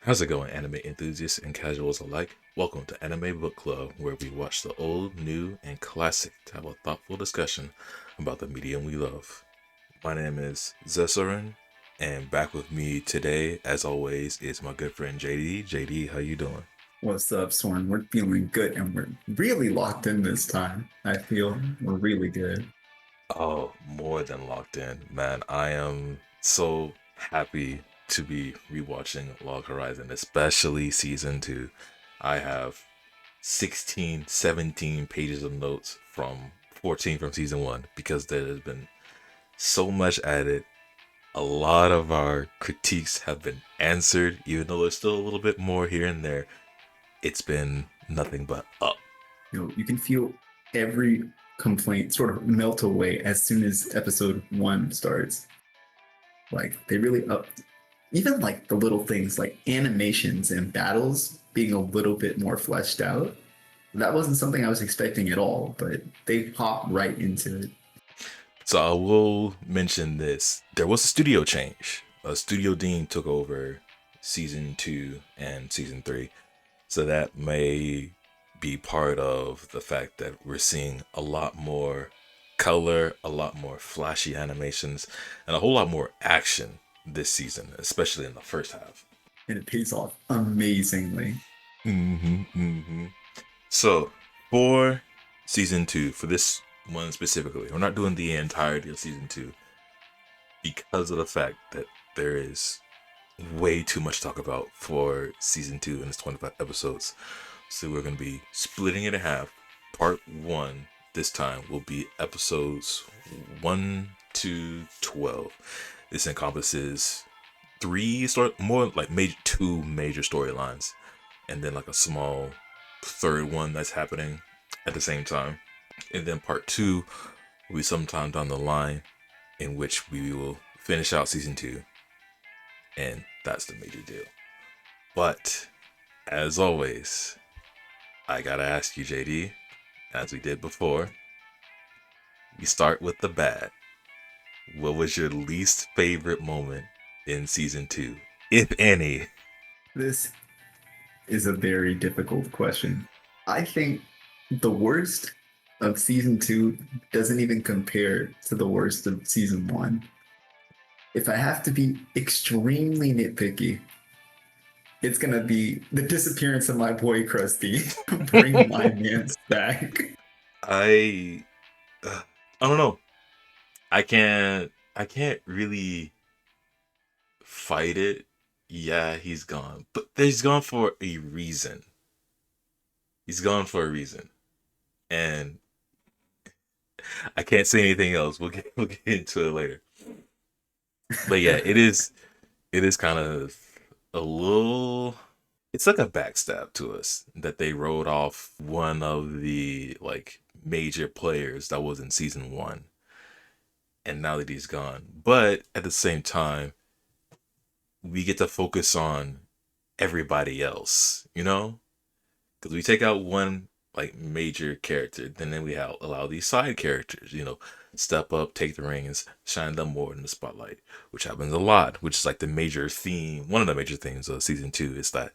How's it going, anime enthusiasts and casuals alike? Welcome to Anime Book Club, where we watch the old, new, and classic to have a thoughtful discussion about the medium we love. My name is Zesarin, and back with me today, as always, is my good friend JD. JD, how you doing? What's up, Swarm? We're feeling good and we're really locked in this time. I feel we're really good. Oh, more than locked in, man. I am so happy to be rewatching Log Horizon, especially season 2. I have 16, 17 pages of notes from 14 from season 1 because there has been so much added. A lot of our critiques have been answered, even though there's still a little bit more here and there. It's been nothing but up. You can feel every complaint sort of melt away as soon as episode one starts. Like they really up even like the little things like animations and battles being a little bit more fleshed out. That wasn't something I was expecting at all, but they hop right into it. So I will mention this. There was a studio change. A studio dean took over season 2 and season 3. So that may be part of the fact that we're seeing a lot more color, a lot more flashy animations, and a whole lot more action this season, especially in the first half. And it pays off amazingly. Mm-hmm. So for season 2, for this one specifically, we're not doing the entirety of season 2 because of the fact that there is way too much to talk about for season 2 and its 25 episodes. So we're going to be splitting it in half. Part 1 this time will be episodes 1 to 12. This encompasses more like two major storylines, and then like a small third one that's happening at the same time. And then part 2 will be sometime down the line, in which we will finish out season 2, and that's the major deal. But as always, I gotta ask you, JD, as we did before, we start with the bad. What was your least favorite moment in season 2, if any? This is a very difficult question. I think the worst of season two doesn't even compare to the worst of season one. If I have to be extremely nitpicky, it's gonna be the disappearance of my boy Krusty. Bring my man's back. I I don't know. I can't really fight it. Yeah, he's gone, but he's gone for a reason. He's gone for a reason, and I can't say anything else. We'll get into it later. But yeah, it is kind of a little. It's like a backstab to us that they wrote off one of the like major players that was in season 1, and now that he's gone. But at the same time, we get to focus on everybody else, you know? Because we take out one like major character, then we allow these side characters, step up, take the reins, shine them more in the spotlight, which happens a lot. Which is like the major theme. One of the major themes of season 2 is that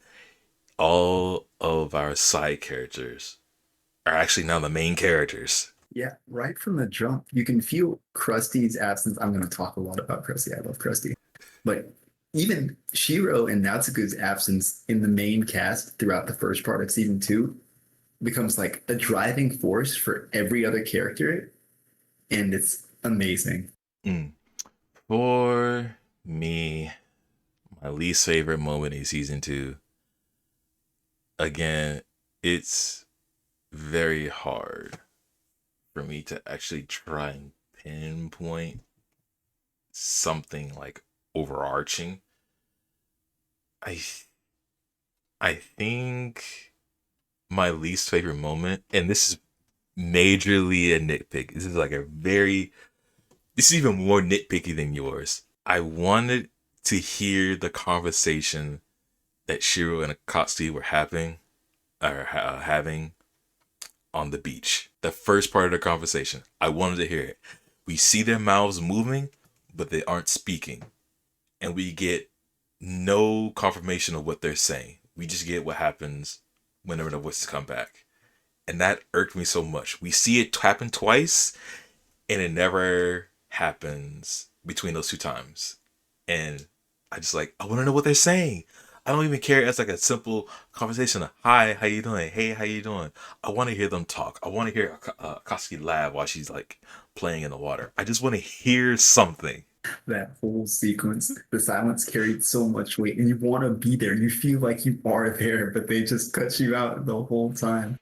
all of our side characters are actually now the main characters. Yeah, right from the jump, you can feel Krusty's absence. I'm going to talk a lot about Krusty. I love Krusty. But even Shiro and Natsuku's absence in the main cast throughout the first part of season two becomes like a driving force for every other character, and it's amazing. Mm. For me, my least favorite moment in season 2, again, it's very hard for me to actually try and pinpoint something like overarching. I I think my least favorite moment, and this is majorly a nitpick. This is even more nitpicky than yours. I wanted to hear the conversation that Shiro and Akatsuki were having on the beach. The first part of the conversation. I wanted to hear it. We see their mouths moving, but they aren't speaking. And we get no confirmation of what they're saying. We just get what happens whenever the voices come back. And that irked me so much. We see it happen twice, and it never happens between those two times. And I just like, I want to know what they're saying. I don't even care. It's like a simple conversation. Hi, how you doing? Hey, how you doing? I want to hear them talk. I want to hear Koski laugh while she's like playing in the water. I just want to hear something. That whole sequence, the silence carried so much weight, and you want to be there. You feel like you are there, but they just cut you out the whole time.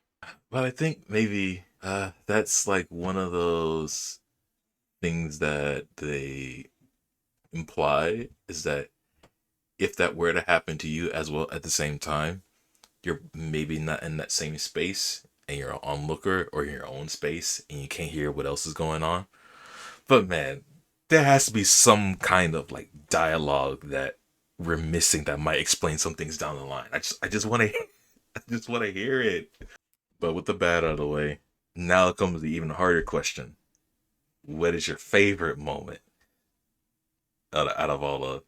But I think maybe that's like one of those things that they imply is that if that were to happen to you as well at the same time, you're maybe not in that same space and you're an onlooker or in your own space and you can't hear what else is going on. But man, there has to be some kind of like dialogue that we're missing that might explain some things down the line. I just want to I just want to hear it. But with the bad out of the way, now comes the even harder question. What is your favorite moment out of all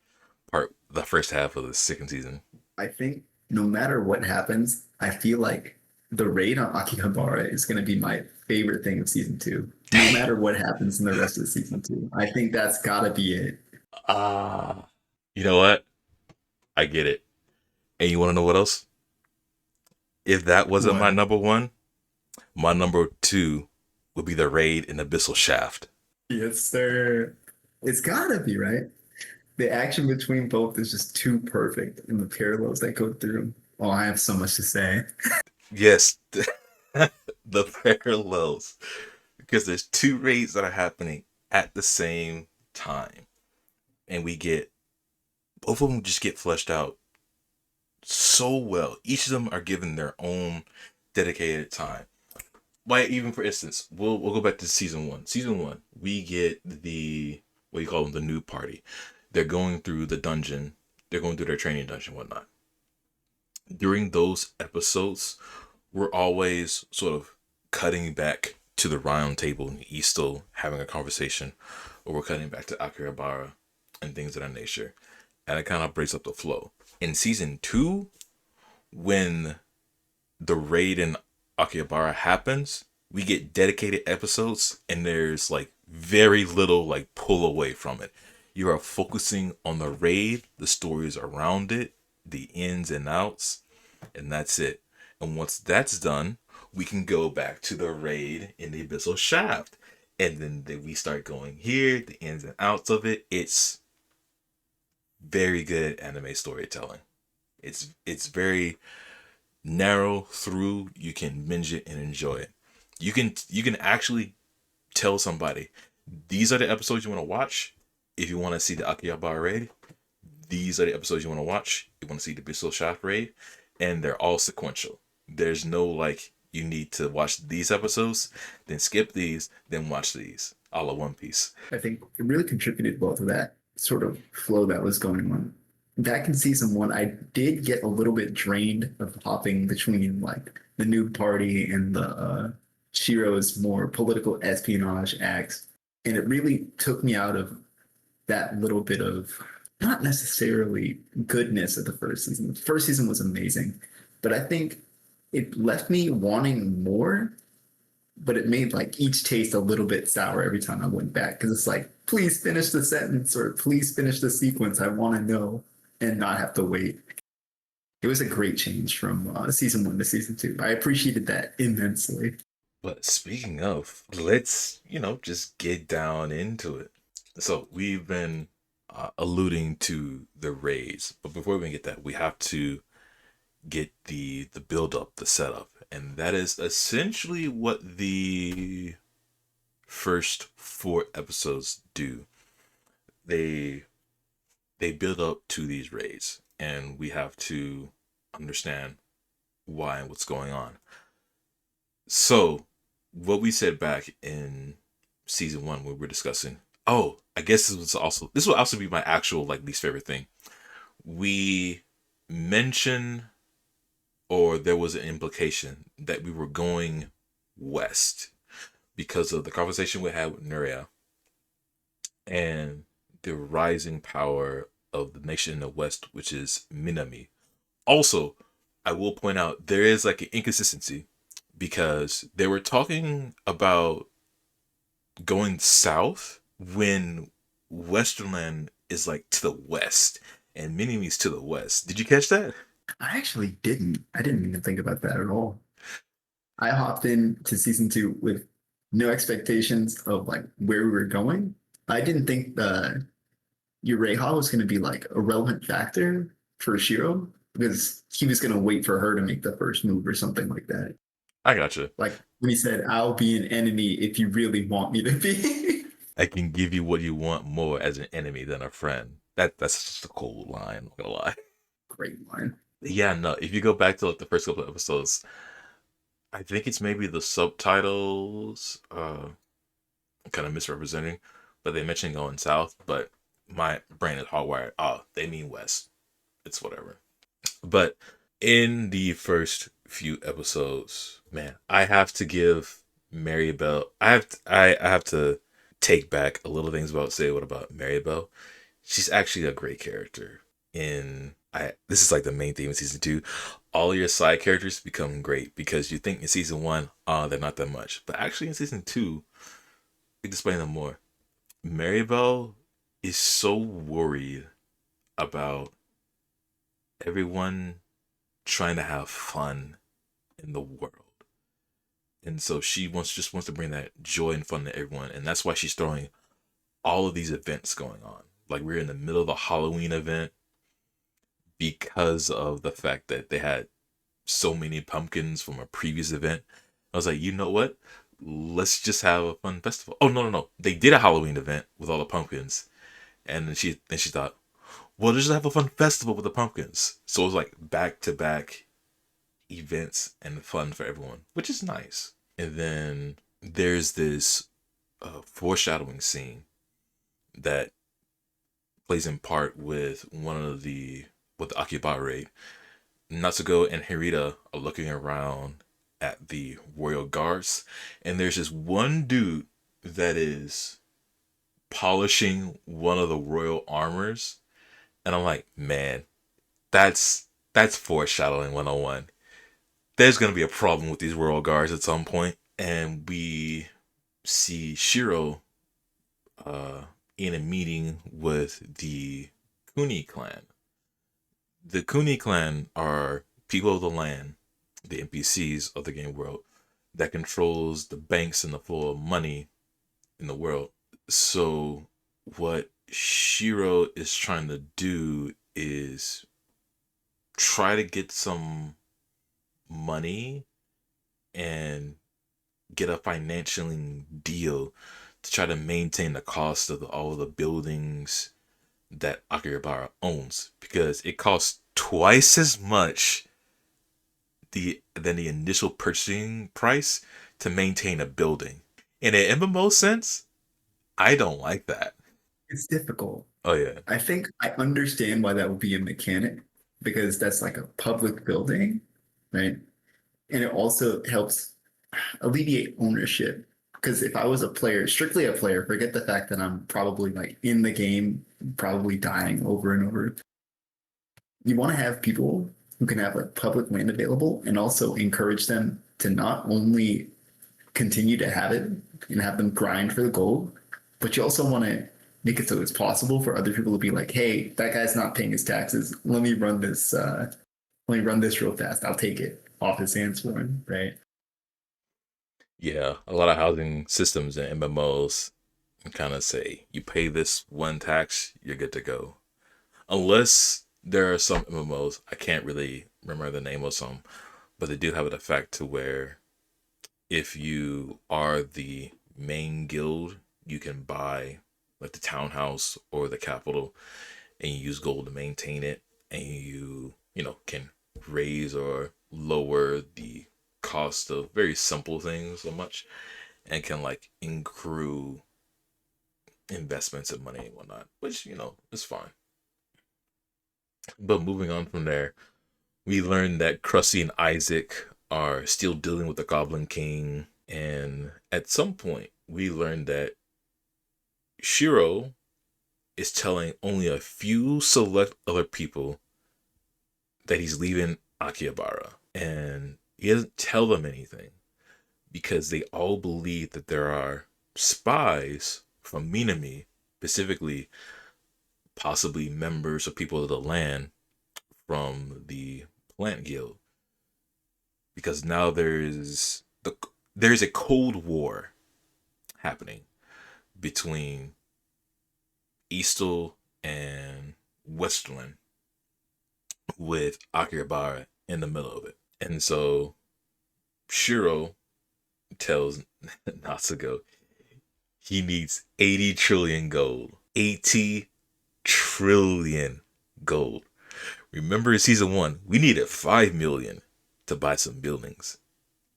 the first half of the second season? I think no matter what happens, I feel like the raid on Akihabara is going to be my favorite thing of season two. No matter what happens in the rest of season two, I think that's got to be it. Ah, you know what? I get it. And you want to know what else? If that wasn't my What? number one, my number two would be the raid in Abyssal Shaft. Yes, sir. It's got to be, right? The action between both is just too perfect, and the parallels that go through. Oh, I have so much to say. Yes, the parallels. Because there's two raids that are happening at the same time. And we get, both of them just get fleshed out so well. Each of them are given their own dedicated time. Like even for instance, we'll go back to season one. Season one, we get the what do you call them, the new party. They're going through the dungeon. They're going through their training dungeon, whatnot. During those episodes, we're always sort of cutting back to the round table and he's still having a conversation, or we're cutting back to Akihabara and things of that nature. And it kind of breaks up the flow. In season two, when the raid in Akihabara happens, we get dedicated episodes and there's like very little like pull away from it. You are focusing on the raid, the stories around it, the ins and outs, and that's it. And once that's done, we can go back to the raid in the Abyssal Shaft. And then we start going here, the ins and outs of it. It's very good anime storytelling. It's very narrow through. You can binge it and enjoy it. You can actually tell somebody these are the episodes you want to watch if you want to see the Akihabara raid. These are the episodes you want to watch. You want to see the Bissell Shaft raid, and they're all sequential. There's no like you need to watch these episodes, then skip these, then watch these. All of One Piece. I think it really contributed well to that sort of flow that was going on. Back in season one, I did get a little bit drained of hopping between like the new party and the Shiro's more political espionage acts. And it really took me out of that little bit of not necessarily goodness of the first season. The first season was amazing, but I think it left me wanting more, but it made like each taste a little bit sour every time I went back because it's like, please finish the sentence or please finish the sequence. I want to know and not have to wait. It was a great change from season one to season two. I appreciated that immensely. But speaking of, let's just get down into it. So we've been alluding to the raids, but before we get that, we have to get the build up, the setup, and that is essentially what the first four episodes do. They they build up to these raids, and we have to understand why and what's going on. So, what we said back in season one when we were discussing, oh, I guess this will also be my actual like least favorite thing. We mentioned, or there was an implication that we were going west because of the conversation we had with Nuria and the rising power of the nation in the west, which is Minami. Also, I will point out there is like an inconsistency because they were talking about going south when Westerland is like to the west and Minimi's to the west. Did you catch that? I actually didn't. I didn't even think about that at all. I hopped into season two with no expectations of like where we were going. I didn't think the Ureha was going to be like a relevant factor for Shiro because he was going to wait for her to make the first move or something like that. I gotcha. Like when he said, "I'll be an enemy if you really want me to be." I can give you what you want more as an enemy than a friend. That's just a cool line. I'm not gonna lie. Great line. Yeah, no. If you go back to like the first couple of episodes, I think it's maybe the subtitles, kind of misrepresenting, but they mention going south. But my brain is hardwired. Oh, they mean west. It's whatever. But in the first few episodes, man, I have to give Mary Bell. I have to take back a little things about say what about Mary Bell. She's actually a great character. In I this is like the main theme of season two. All your side characters become great because you think in season one, they're not that much, but actually in season two, they display them more. Mary Bell is so worried about everyone trying to have fun in the world. And so she wants to bring that joy and fun to everyone. And that's why she's throwing all of these events going on. Like we're in the middle of the Halloween event because of the fact that they had so many pumpkins from a previous event. I was like, you know what? Let's just have a fun festival. Oh no. They did a Halloween event with all the pumpkins. And then she thought, well, let's just have a fun festival with the pumpkins. So it was like back to back events and fun for everyone, which is nice. And then there's this foreshadowing scene that plays in part with with the Akibare. Natsuko and Hirita are looking around at the royal guards, and there's this one dude that is polishing one of the royal armors, and I'm like, man, that's foreshadowing 101. There's gonna be a problem with these royal guards at some point, and we see Shiro in a meeting with the Kuni clan. The Kuni clan are people of the land, the NPCs of the game world, that controls the banks and the flow of money in the world. So what Shiro is trying to do is try to get some money and get a financial deal to try to maintain the cost of all the buildings that Akihabara owns because it costs twice as much than the initial purchasing price to maintain a building. In an MMO sense, I don't like that. It's difficult. Oh yeah. I think I understand why that would be a mechanic because that's like a public building, right? And it also helps alleviate ownership. Because if I was a player, strictly a player, forget the fact that I'm probably like in the game, probably dying over and over. You want to have people who can have like public land available and also encourage them to not only continue to have it and have them grind for the gold, but you also want to make it so it's possible for other people to be like, hey, that guy's not paying his taxes. Let me run this real fast. I'll take it off his hands for him, right? Yeah, a lot of housing systems and MMOs kind of say you pay this one tax, you're good to go. Unless there are some MMOs, I can't really remember the name of some, but they do have an effect to where if you are the main guild, you can buy like the townhouse or the capital and you use gold to maintain it and you can raise or lower the cost of very simple things so much and can like accrue investments and money and whatnot, which is fine. But moving on from there, we learned that Krusty and Isaac are still dealing with the Goblin King, and at some point, we learned that Shiro is telling only a few select other people that he's leaving Akihabara. And he doesn't tell them anything because they all believe that there are spies from Minami, specifically possibly members or people of the land from the Plant Guild. Because now there's a cold war happening between Eastal and Westerland, with Akihabara in the middle of it. And so Shiro tells Natsuko he needs 80 trillion gold. 80 trillion gold. Remember in season 1, we needed 5 million to buy some buildings.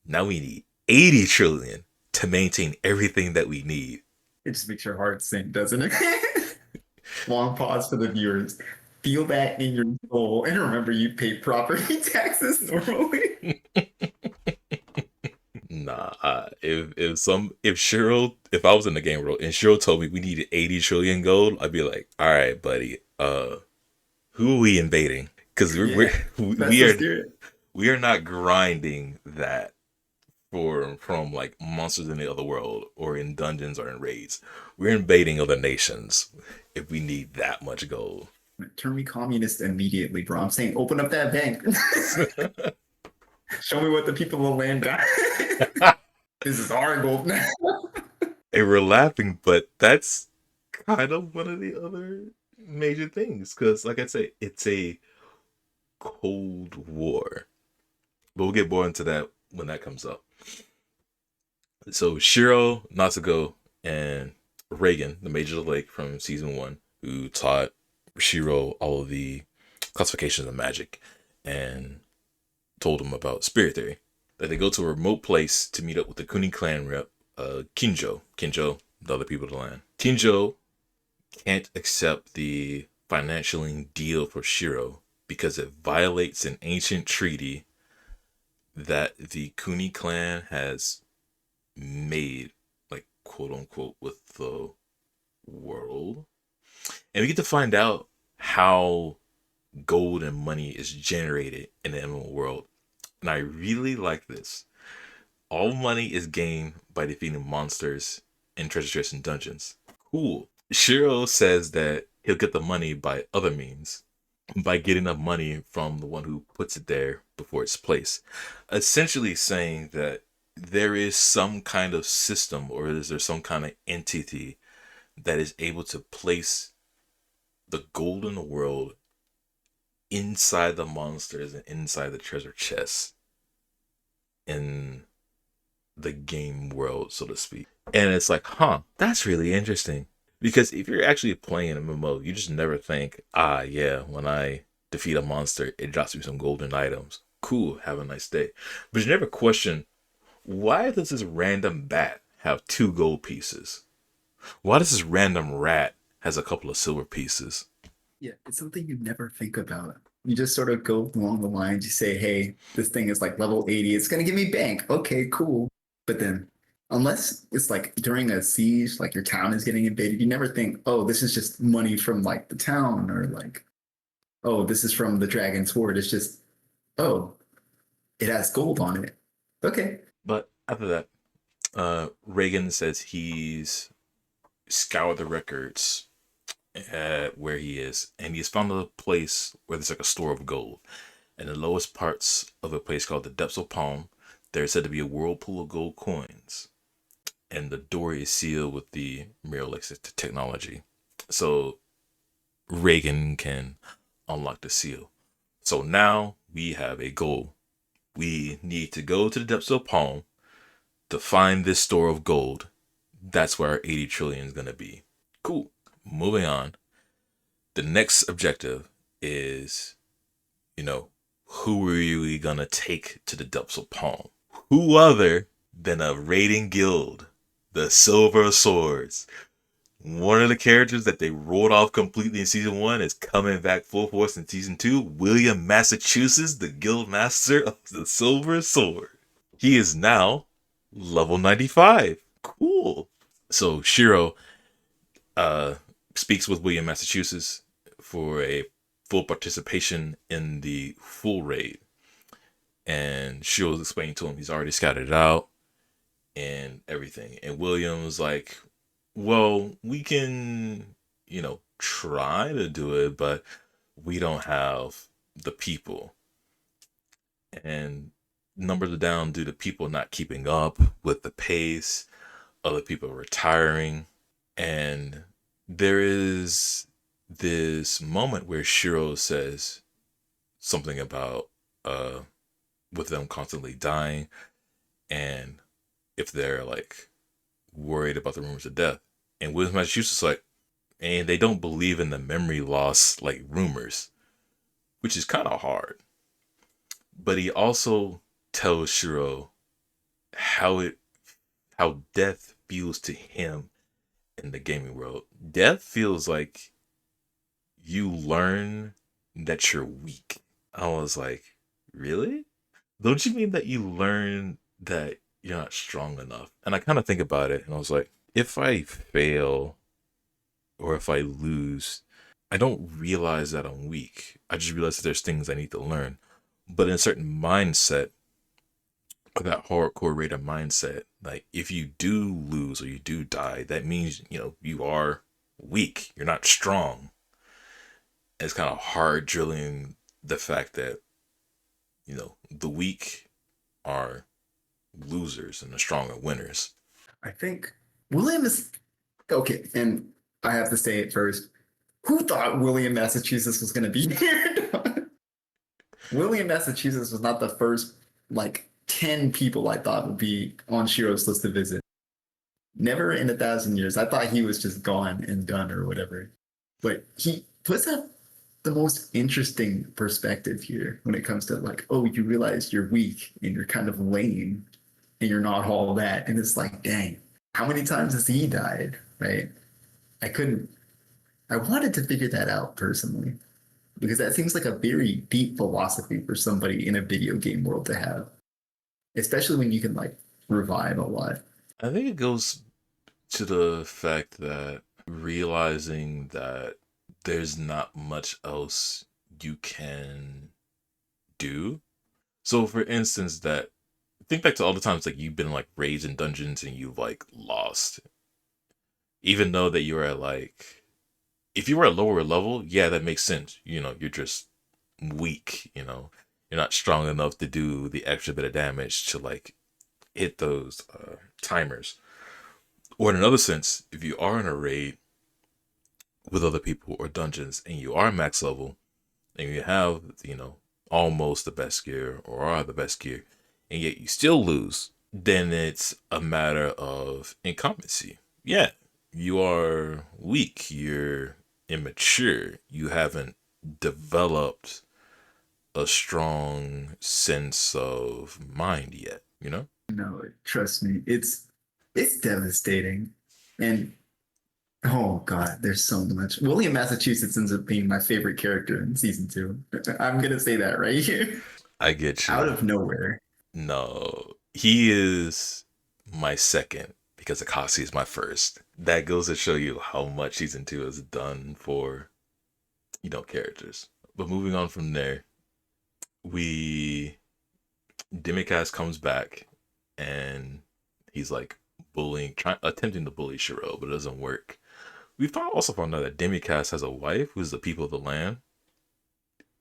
Now we need 80 trillion to maintain everything that we need. It just makes your heart sink, doesn't it? Long pause for the viewers. Feel that in your soul and remember you pay property taxes normally. Nah, if I was in the game world and Shiro told me we needed 80 trillion gold, I'd be like, all right, buddy, who are we invading? Because Yeah, that's we the are spirit. we are not grinding that from like monsters in the other world or in dungeons or in raids. We're invading other nations if we need that much gold. Turn me communist immediately, bro. I'm saying open up that bank. Show me what the people of the land got. This is our gold now. And we're laughing, but that's kind of one of the other major things because, like I say, it's a cold war. But we'll get more into that when that comes up. So Shiro, Natsuko, and Reagan, the Mage of the Lake from season 1, who taught Shiro all of the classifications of magic and told him about spirit theory. That they go to a remote place to meet up with the Kuni clan rep, Kinjo. Kinjo, the other people of the land. Kinjo can't accept the financial deal for Shiro because it violates an ancient treaty that the Kuni clan has made, like, quote unquote, with the world. And we get to find out how gold and money is generated in the MMO world. And I really like this. All money is gained by defeating monsters in treasure chests and dungeons. Cool. Shiro says that he'll get the money by other means, by getting the money from the one who puts it there before it's placed. Essentially saying that there is some kind of system or is there some kind of entity that is able to place the gold in the world inside the monsters and inside the treasure chests in the game world, so to speak. And it's like, that's really interesting. Because if you're actually playing a MMO, you just never think, yeah, when I defeat a monster, it drops me some golden items. Cool, have a nice day. But you never question, why does this random bat have 2 gold pieces? Why does this random rat has a couple of silver pieces? Yeah, it's something you never think about. You just sort of go along the lines. You say, hey, this thing is like level 80. It's going to give me bank. Okay, cool. But then, unless it's like during a siege, like your town is getting invaded, you never think, oh, this is just money from like the town or like, oh, this is from the dragon sword. It's just, oh, it has gold on it. Okay. But after that, Reagan says he's scoured the records at where he is, and he's found a place where there's like a store of gold. In the lowest parts of a place called the Depths of Palm, there's said to be a whirlpool of gold coins, and the door is sealed with the Mirrorless technology. So Reagan can unlock the seal. So now we have a goal. We need to go to the Depths of Palm to find this store of gold. That's where our 80 trillion is going to be. Cool. Moving on. The next objective is, who are we going to take to the Depths of Palm? Who other than a raiding guild, the Silver Swords. One of the characters that they rolled off completely in season 1 is coming back full force in season 2. William Massachusetts, the guild master of the Silver Sword. He is now level 95. Cool. So Shiro speaks with William, Massachusetts for a full participation in the full raid. And Shiro's explaining to him he's already scouted it out and everything. And William's like, well, we can, try to do it, but we don't have the people. And numbers are down due to people not keeping up with the pace, other people retiring. And there is this moment where Shiro says something about with them constantly dying, and if they're like worried about the rumors of death. And William, Massachusetts like, and they don't believe in the memory loss like rumors, which is kind of hard. But he also tells Shiro how it how death feels to him in the gaming world. Death feels like you learn that you're weak. I was like, really? Don't you mean that you learn that you're not strong enough? And I kind of think about it and I was like, if I fail or if I lose, I don't realize that I'm weak. I just realize that there's things I need to learn. But in a certain mindset, or that hardcore raider mindset, like if you do lose or you do die, that means, you are weak. You're not strong. It's kind of hard drilling the fact that, the weak are losers and the strong are winners. I think William is okay, and I have to say it first. Who thought William, Massachusetts was going to be here? William, Massachusetts was not the first like 10 people I thought would be on Shiro's list to visit. Never in 1,000 years. I thought he was just gone and done or whatever. But he puts up the most interesting perspective here when it comes to like, oh, you realize you're weak and you're kind of lame and you're not all that. And it's like, dang, how many times has he died? Right? I couldn't, I wanted to figure that out personally because that seems like a very deep philosophy for somebody in a video game world to have, especially when you can like revive a lot. I think it goes to the fact that realizing that there's not much else you can do. So, for instance, that think back to all the times like you've been like raids in dungeons and you've like lost, even though that you are like, if you were a lower level, yeah, that makes sense. You're just weak. You're not strong enough to do the extra bit of damage to like hit those timers. Or in another sense, if you are in a raid with other people or dungeons and you are max level and you have, almost the best gear or are the best gear, and yet you still lose, then it's a matter of incompetency. Yeah, you are weak, you're immature, you haven't developed a strong sense of mind yet. No, trust me, it's devastating. And oh god, there's so much. William, Massachusetts ends up being my favorite character in season two. I'm gonna say that right here. I get Out you. of nowhere. No, he is my second because Akasi is my first. That goes to show you how much season two has done for, characters. But moving on from there, we Demicast comes back and he's like attempting to bully Shiro, but it doesn't work. Also found out that Demicast has a wife who's the people of the land.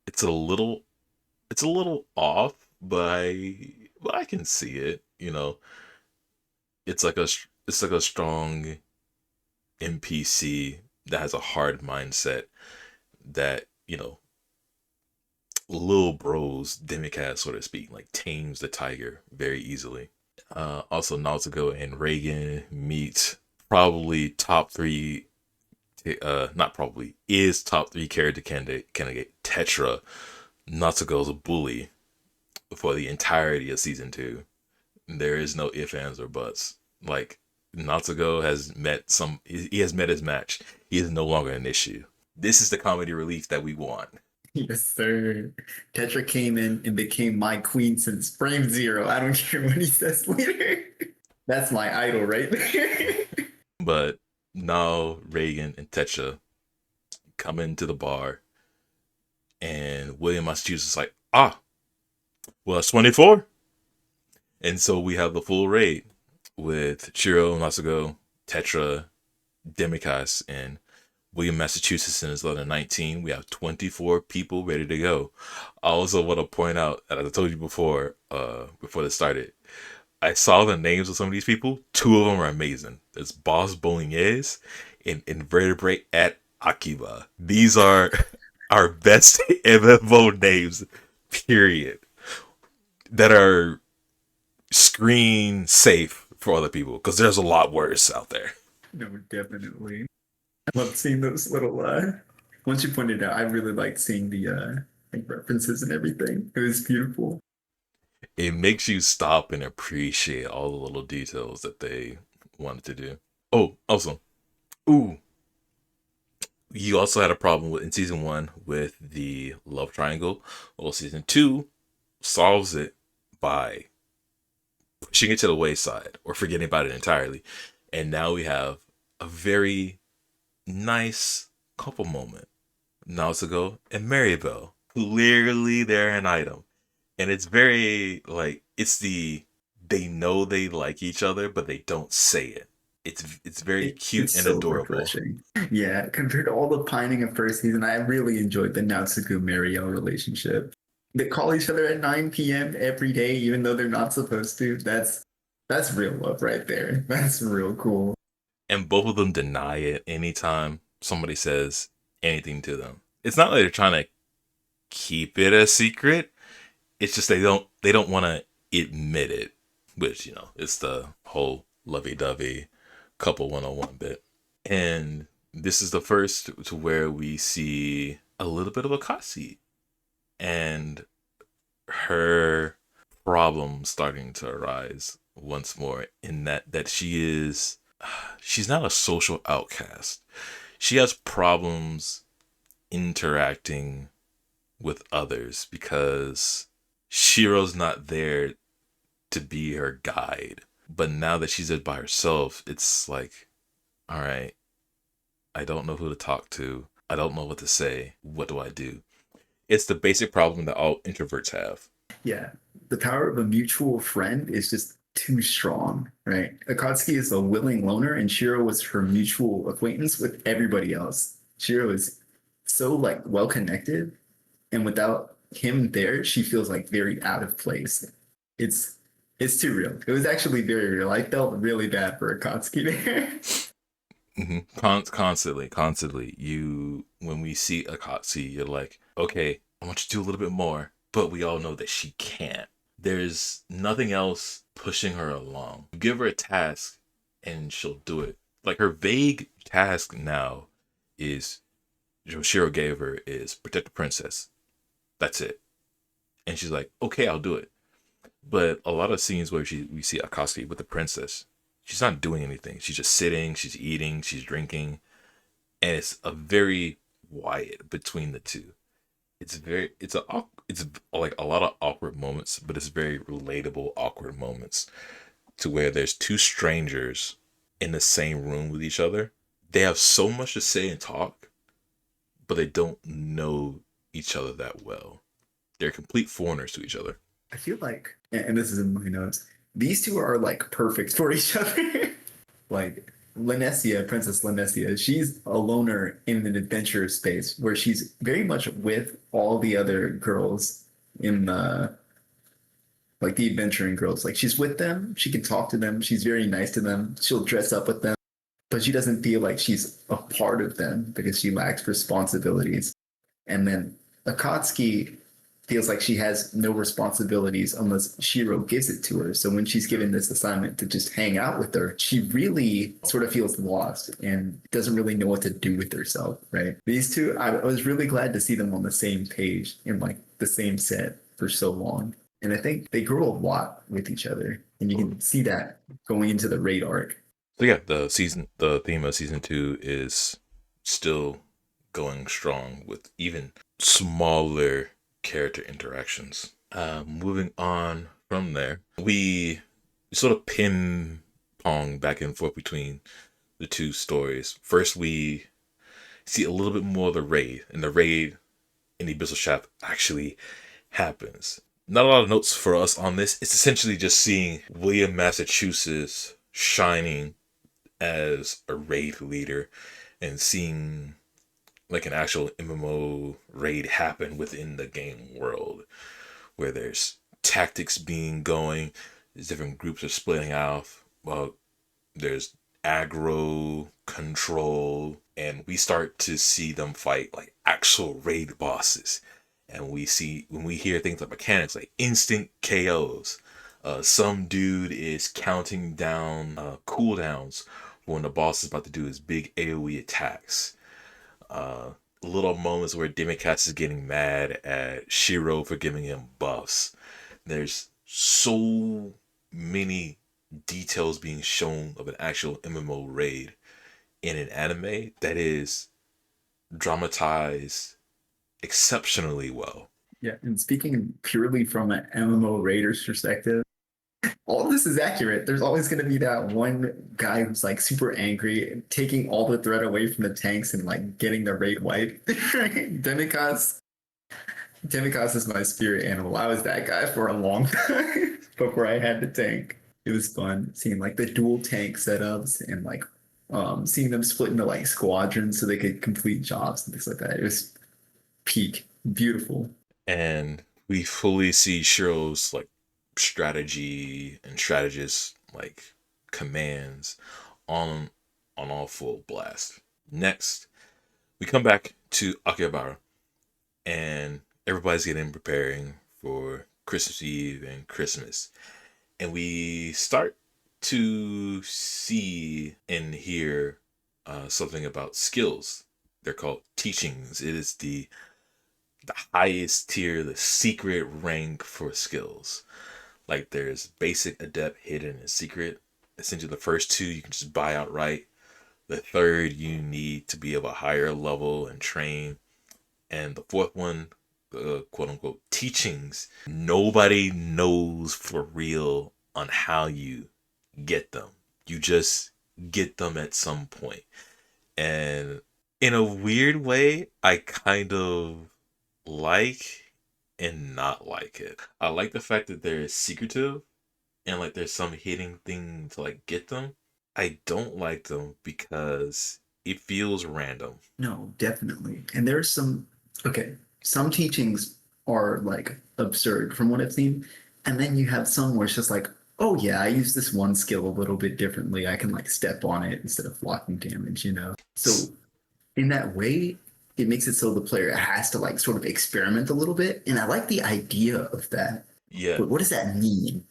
It's a little it's a little off, but I can see it. It's like a strong NPC that has a hard mindset that little bros Demicast, so to speak, like tames the tiger very easily. Also, Nautico and Reagan meet probably top three. Not probably is top three character candidate Tetra. Nautico's a bully for the entirety of season two. There is no ifs, ands, or buts. Like Natsugo has met he has met his match. He is no longer an issue. This is the comedy relief that we want. Yes, sir. Tetra came in and became my queen since frame zero. I don't care what he says later. That's my idol right there. But now Reagan and Tetra come into the bar, and William Massachusetts is like, well, it's 24. And so we have the full raid with Chiro, Masago, Tetra, Demikais, and William, Massachusetts in his letter 19. We have 24 people ready to go. I also want to point out, as I told you before this started, I saw the names of some of these people. Two of them are amazing. There's Boss Bolognese and Invertebrate at Akiba. These are our best MMO names, period, that are screen safe for other people, because there's a lot worse out there. No, definitely. I love seeing those little once you pointed out, I really liked seeing the like references and everything. It was beautiful. It makes you stop and appreciate all the little details that they wanted to do. Oh, also, ooh, you also had a problem with in season one with the love triangle. Well, season two solves it by pushing it to the wayside or forgetting about it entirely. And now we have a very nice couple moment. Nausicaa and Maribel. Clearly they're an item. And it's very like it's the they know they like each other, but they don't say it. It's very cute It's and so adorable. refreshing. Yeah, compared to all the pining of first season, I really enjoyed the Natsuko Mariel relationship. They call each other at 9 p.m. every day, even though they're not supposed to. That's real love right there. That's real cool. And both of them deny it anytime somebody says anything to them. It's not like they're trying to keep it a secret. It's just they don't want to admit it, which it's the whole lovey-dovey couple 101 bit. And this is the first to where we see a little bit of a Akatsuki and her problems starting to arise once more, in that she's not a social outcast. She has problems interacting with others because Shiro's not there to be her guide. But now that she's by herself, it's like, all right, I don't know who to talk to. I don't know what to say. What do I do? It's the basic problem that all introverts have. Yeah, the power of a mutual friend is just too strong, right? Akatsuki is a willing loner, and Shiro was her mutual acquaintance with everybody else. Shiro is so like well connected, and without him there, she feels like very out of place. It's it's too real. It was actually very real. I felt really bad for Akatsuki there. Constantly. You when we see Akatsuki, you're like, okay, I want you to do a little bit more, but we all know that she can't. There's nothing else pushing her along. You give her a task, and she'll do it. Like her vague task now is Shiro gave her is protect the princess. That's it. And she's like, okay, I'll do it. But a lot of scenes where we see Akatsuki with the princess, she's not doing anything. She's just sitting, she's eating, she's drinking, and it's a very quiet between the two. It's like a lot of awkward moments, but it's very relatable awkward moments to where there's two strangers in the same room with each other. They have so much to say and talk, but they don't know each other that well. They're complete foreigners to each other. I feel like, and this is in my notes, these two are like perfect for each other. Like Linesia, Princess Linesia, she's a loner in an adventure space where she's very much with all the other girls in the like the adventuring girls. Like she's with them, she can talk to them, she's very nice to them, she'll dress up with them, but she doesn't feel like she's a part of them because she lacks responsibilities. And then Akatsuki feels like she has no responsibilities unless Shiro gives it to her. So when she's given this assignment to just hang out with her, she really sort of feels lost and doesn't really know what to do with herself, right? These two, I was really glad to see them on the same page in like the same set for so long. And I think they grow a lot with each other. And you can see that going into the raid arc. So yeah, the theme of season two is still going strong with even smaller character interactions. Moving on from there, we sort of ping pong back and forth between the two stories. First, we see a little bit more of the raid, and the raid in the Abyssal Shaft actually happens. Not a lot of notes for us on this. It's essentially just seeing William Massachusetts shining as a raid leader and seeing like an actual MMO raid happen within the game world where there's tactics being going, there's different groups are splitting off. Well, there's aggro control, and we start to see them fight like actual raid bosses. And we see when we hear things like mechanics like instant KOs. Some dude is counting down cooldowns when the boss is about to do his big AoE attacks. Uh, Little moments where Demikatz is getting mad at Shiro for giving him buffs. There's so many details being shown of an actual MMO raid in an anime that is dramatized exceptionally well. Yeah, and speaking purely from an MMO Raiders perspective, all this is accurate. There's always going to be that one guy who's like super angry, taking all the threat away from the tanks and like getting the raid wipe. Demikas, Demikas is my spirit animal. I was that guy for a long time before I had the tank. It was fun seeing like the dual tank setups and like seeing them split into like squadrons so they could complete jobs and things like that. It was peak, beautiful. And we fully see Shiro's like strategy and strategist like commands on all full blast. Next, we come back to Akihabara, and everybody's getting preparing for Christmas Eve and Christmas. And we start to see and hear something about skills. They're called teachings. It is the highest tier, the secret rank for skills. Like there's basic, adept, hidden, and secret. Essentially, the first two you can just buy outright. The third you need to be of a higher level and train. And the fourth one, quote unquote teachings, nobody knows for real on how you get them. You just get them at some point. And in a weird way, I kind of like and not like it. I like the fact that they're secretive and like there's some hidden thing to like get them. I don't like them because it feels random. No, definitely. And there's some, okay, some teachings are like absurd from what I've seen. And then you have some where it's just like, oh yeah, I use this one skill a little bit differently. I can like step on it instead of blocking damage, you know? So in that way, it makes it so the player has to like sort of experiment a little bit. And I like the idea of that. Yeah, But what does that mean?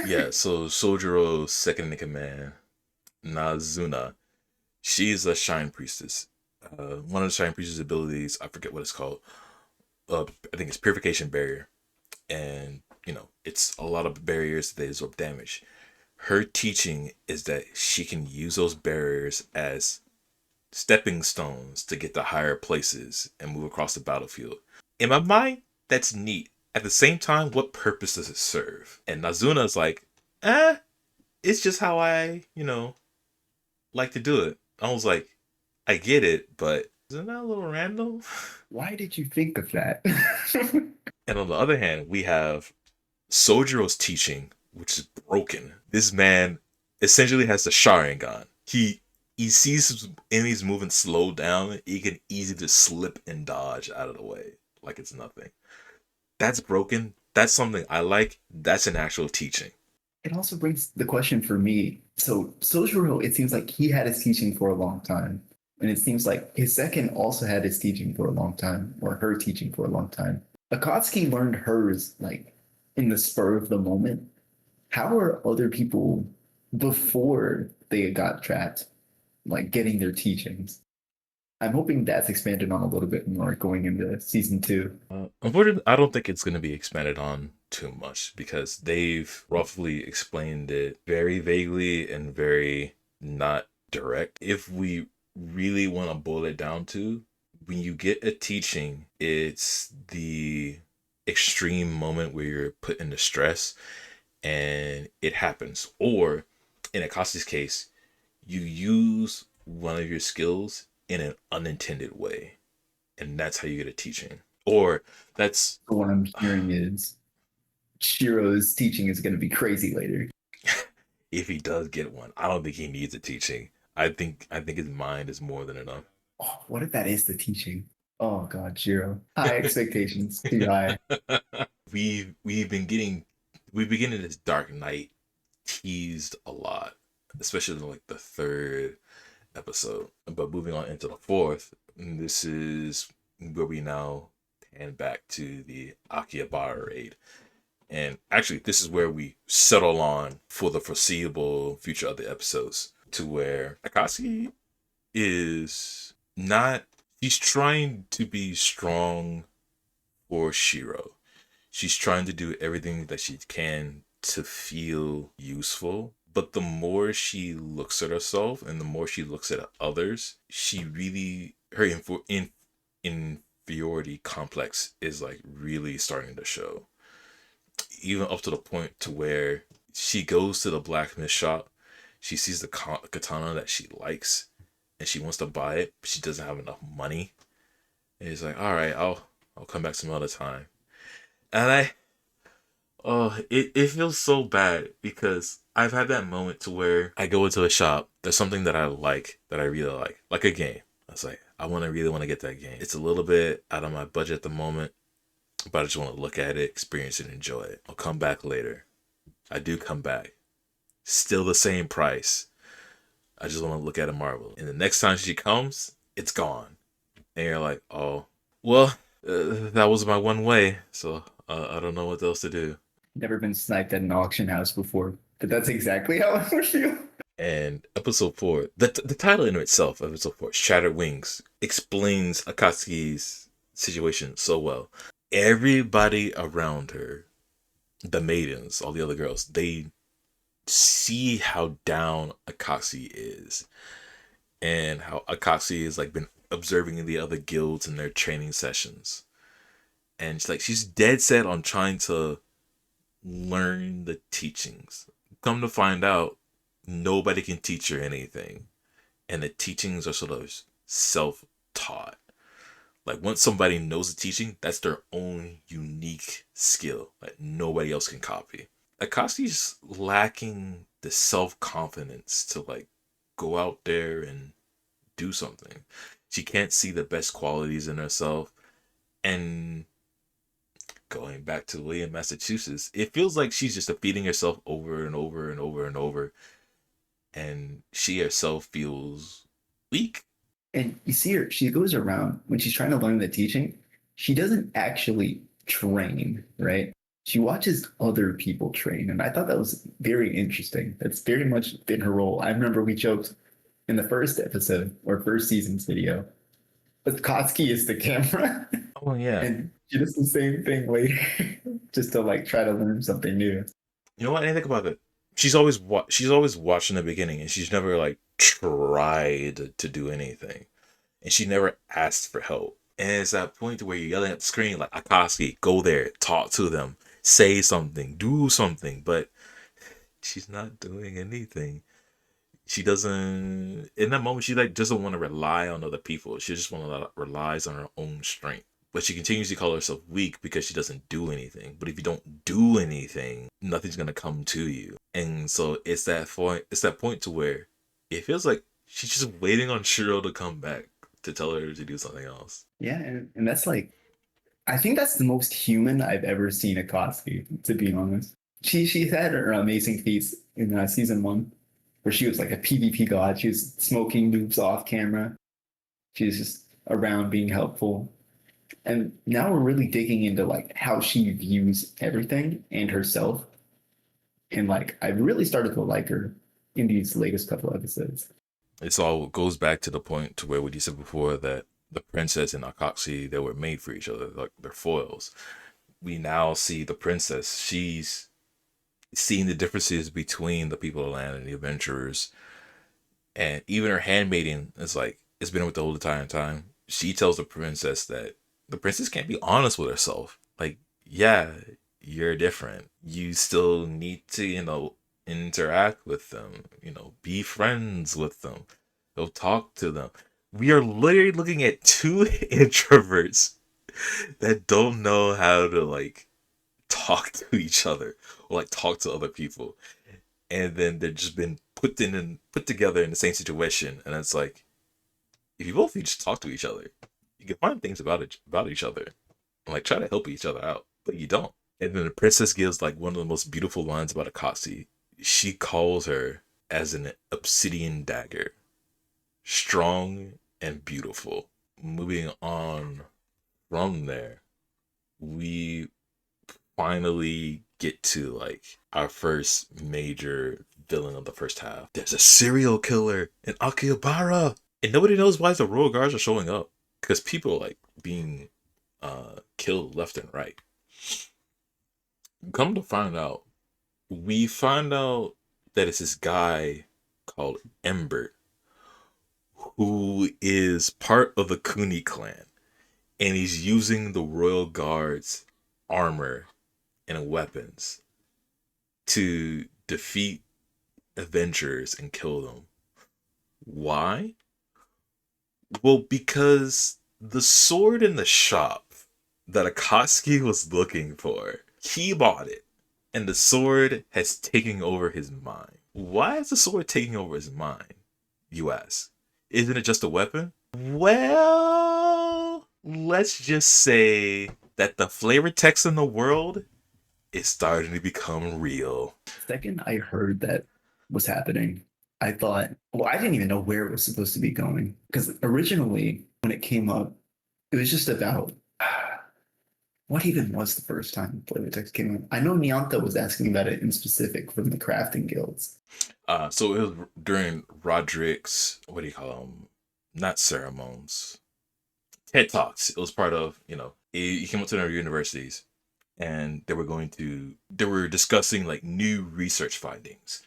yeah. So Sojiro's second in command, Nazuna, she's a Shine Priestess. One of the Shine Priestess abilities, I forget what it's called. I think it's Purification Barrier, and it's a lot of barriers that absorb damage. Her teaching is that she can use those barriers as stepping stones to get to higher places and move across the battlefield. In my mind, that's neat. At the same time, what purpose does it serve? And Nazuna's like, it's just how I, like to do it. I was like, I get it, but isn't that a little random? Why did you think of that? And on the other hand, we have Sojiro's teaching, which is broken. This man essentially has the Sharingan. He sees his enemies moving slow down. He can easily just slip and dodge out of the way like it's nothing. That's broken. That's something I like. That's an actual teaching. It also brings the question for me. So Sojiro, it seems like he had his teaching for a long time. And it seems like his second also had his teaching for a long time, or her teaching for a long time. Akatsuki learned hers like in the spur of the moment. How are other people before they got trapped, like getting their teachings? I'm hoping that's expanded on a little bit more going into season two. Unfortunately, I don't think it's going to be expanded on too much because they've roughly explained it very vaguely and very not direct. If we really want to boil it down to, when you get a teaching, it's the extreme moment where you're put into stress and it happens. Or in Akasa's case, you use one of your skills in an unintended way, and that's how you get a teaching. Or that's So what I'm hearing is Shiro's teaching is going to be crazy later. if he does get one. I don't think he needs a teaching. I think his mind is more than enough. Oh, what if that is the teaching? Oh God, Shiro. High expectations, too high. We've been getting we've been getting this Dark Knight teased a lot, especially in like the third episode. But moving on into the fourth, this is where we now pan back to the Akihabara raid. And actually, this is where we settle on for the foreseeable future of the episodes, to where Akatsuki is not. She's trying to be strong for Shiro. She's trying to do everything that she can to feel useful. But the more she looks at herself and the more she looks at others, she really, her inferiority complex is like really starting to show. Even up to the point to where she goes to the blacksmith shop, she sees the katana that she likes, and she wants to buy it, but she doesn't have enough money. And he's like, "All right, I'll come back some other time." And it feels so bad because I've had that moment to where I go into a shop. There's something that I like, that I really like a game. I was like, I really want to get that game. It's a little bit out of my budget at the moment, but I just want to look at it, experience it, enjoy it. I'll come back later. I do come back. Still the same price. I just want to look at it, marvel. And the next time she comes, it's gone. And you're like, oh, well, that was my one way. So I don't know what else to do. Never been sniped at an auction house before, but that's exactly how I would feel. And episode 4, the title in itself, episode 4, Shattered Wings, explains Akatsuki's situation so well. Everybody around her, the maidens, all the other girls, they see how down Akatsuki is, and how Akatsuki has like been observing the other guilds in their training sessions. And she's dead set on trying to learn the teachings. Come to find out, nobody can teach her anything. And the teachings are sort of self taught. Like once somebody knows the teaching, that's their own unique skill that nobody else can copy. Akashi's lacking the self confidence to like go out there and do something. She can't see the best qualities in herself. And going back to William, Massachusetts, it feels like she's just defeating herself over and over and over and over. And she herself feels weak. And you see her, she goes around when she's trying to learn the teaching, she doesn't actually train, right? She watches other people train. And I thought that was very interesting. That's very much been her role. I remember we joked in the first episode or first season's video, but Kotsky is the camera. Oh yeah. And she does the same thing later just to like try to learn something new. You know what? I didn't think about it. She's always watched in the beginning, and she's never like tried to do anything, and she never asked for help. And it's that point where you're yelling at the screen like, Akashi, go there, talk to them, say something, do something, but she's not doing anything. She doesn't. In that moment, she like doesn't want to rely on other people. She just want to relies on her own strength. But she continues to call herself weak because she doesn't do anything. But if you don't do anything, nothing's gonna come to you. And so it's that point. It's that point to where it feels like she's just waiting on Shiro to come back to tell her to do something else. Yeah, and that's like I think that's the most human I've ever seen a Kotsky, to be honest. She had her amazing feats in season 1, where she was like a PvP god. She was smoking noobs off camera. She was just around being helpful. And now we're really digging into like how she views everything and herself. And like I really started to like her in these latest couple episodes. It's all goes back to the point to where what you said before, that the princess and Akashi, they were made for each other, like they're foils. We now see the princess. She's seeing the differences between the people of the land and the adventurers. And even her handmaiden is like, it's been with the whole entire time. She tells the princess that the princess can't be honest with herself. Like, yeah, you're different. You still need to, interact with them, be friends with them. Go talk to them. We are literally looking at two introverts that don't know how to like talk to each other or like talk to other people, and then they're just been put together in the same situation, and it's like if you both just talk to each other, you can find things about each other and like try to help each other out, but you don't. And then the princess gives like one of the most beautiful lines about Akatsuki. She calls her as an obsidian dagger, strong and beautiful. Moving on from there, we finally get to like our first major villain of the first half. There's a serial killer in Akihabara, and nobody knows why the royal guards are showing up because people are like being killed left and right. Come to find out, we find out that it's this guy called Ember who is part of the Kuni clan, and he's using the royal guards armor and weapons to defeat adventurers and kill them. Why? Well, because the sword in the shop that Akatsuki was looking for, he bought it. And the sword has taken over his mind. Why is the sword taking over his mind? You ask. Isn't it just a weapon? Well, let's just say that the flavor text in the world is starting to become real. Second, I heard that was happening. I thought, well, I didn't even know where it was supposed to be going because originally when it came up, it was just about what even was the first time flavor text came up. I know Nyanta was asking about it in specific from the crafting guilds. So it was during Roderick's, what do you call them? Not ceremonies, TED Talks. It was part of, he came up to their universities and they were discussing like new research findings.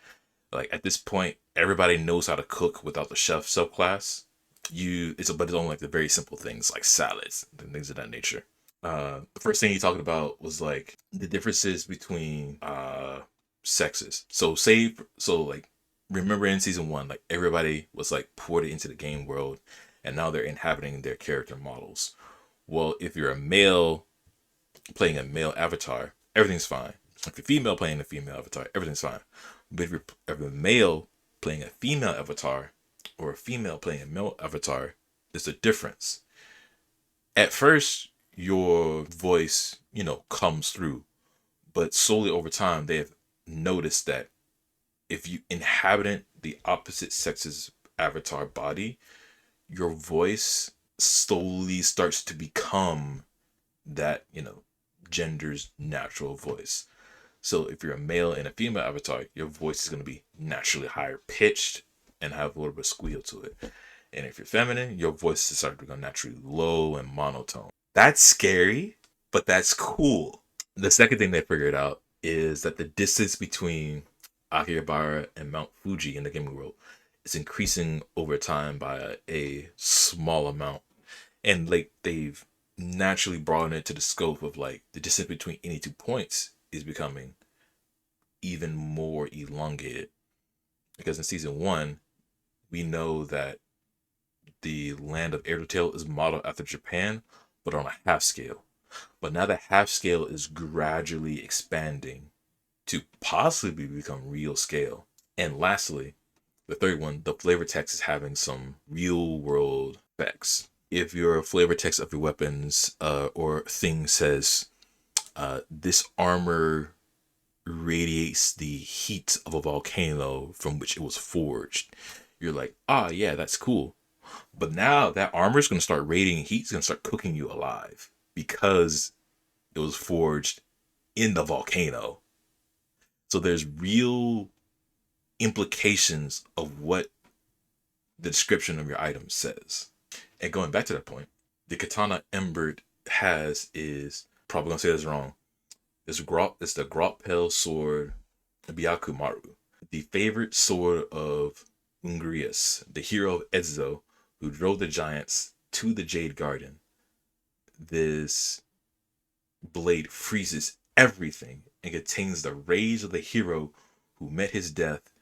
Like at this point, everybody knows how to cook without the chef subclass. But it's only like the very simple things like salads and things of that nature. The first thing he talked about was like the differences between sexes. So remember in season one, like everybody was like ported into the game world, and now they're inhabiting their character models. Well, if you're a male playing a male avatar, everything's fine. If you're female playing a female avatar, everything's fine. But if you're a male playing a female avatar or a female playing a male avatar, there's a difference. At first, your voice, comes through, but slowly over time, they have noticed that if you inhabit the opposite sex's avatar body, your voice slowly starts to become that, gender's natural voice. So if you're a male and a female avatar, your voice is going to be naturally higher pitched and have a little bit of squeal to it. And if you're feminine, your voice is starting to go naturally low and monotone. That's scary, but that's cool. The second thing they figured out is that the distance between Akihabara and Mount Fuji in the gaming world is increasing over time by a small amount. And like they've naturally broadened it to the scope of like the distance between any 2 points is becoming even more elongated. Because in season one, we know that the land of Airtail is modeled after Japan, but on a half scale. But now the half scale is gradually expanding to possibly become real scale. And lastly, the third one, the flavor text is having some real world effects. If your flavor text of your weapons or thing says, this armor radiates the heat of a volcano from which it was forged, you're like, yeah, that's cool. But now that armor is going to start radiating heat, it's going to start cooking you alive because it was forged in the volcano. So there's real implications of what the description of your item says. And going back to that point, the katana Embert has is probably gonna say this wrong. It's the Grotpel sword Byakumaru, the favorite sword of Ungrius, the hero of Edzo, who drove the giants to the Jade Garden. This blade freezes everything and contains the rage of the hero who met his death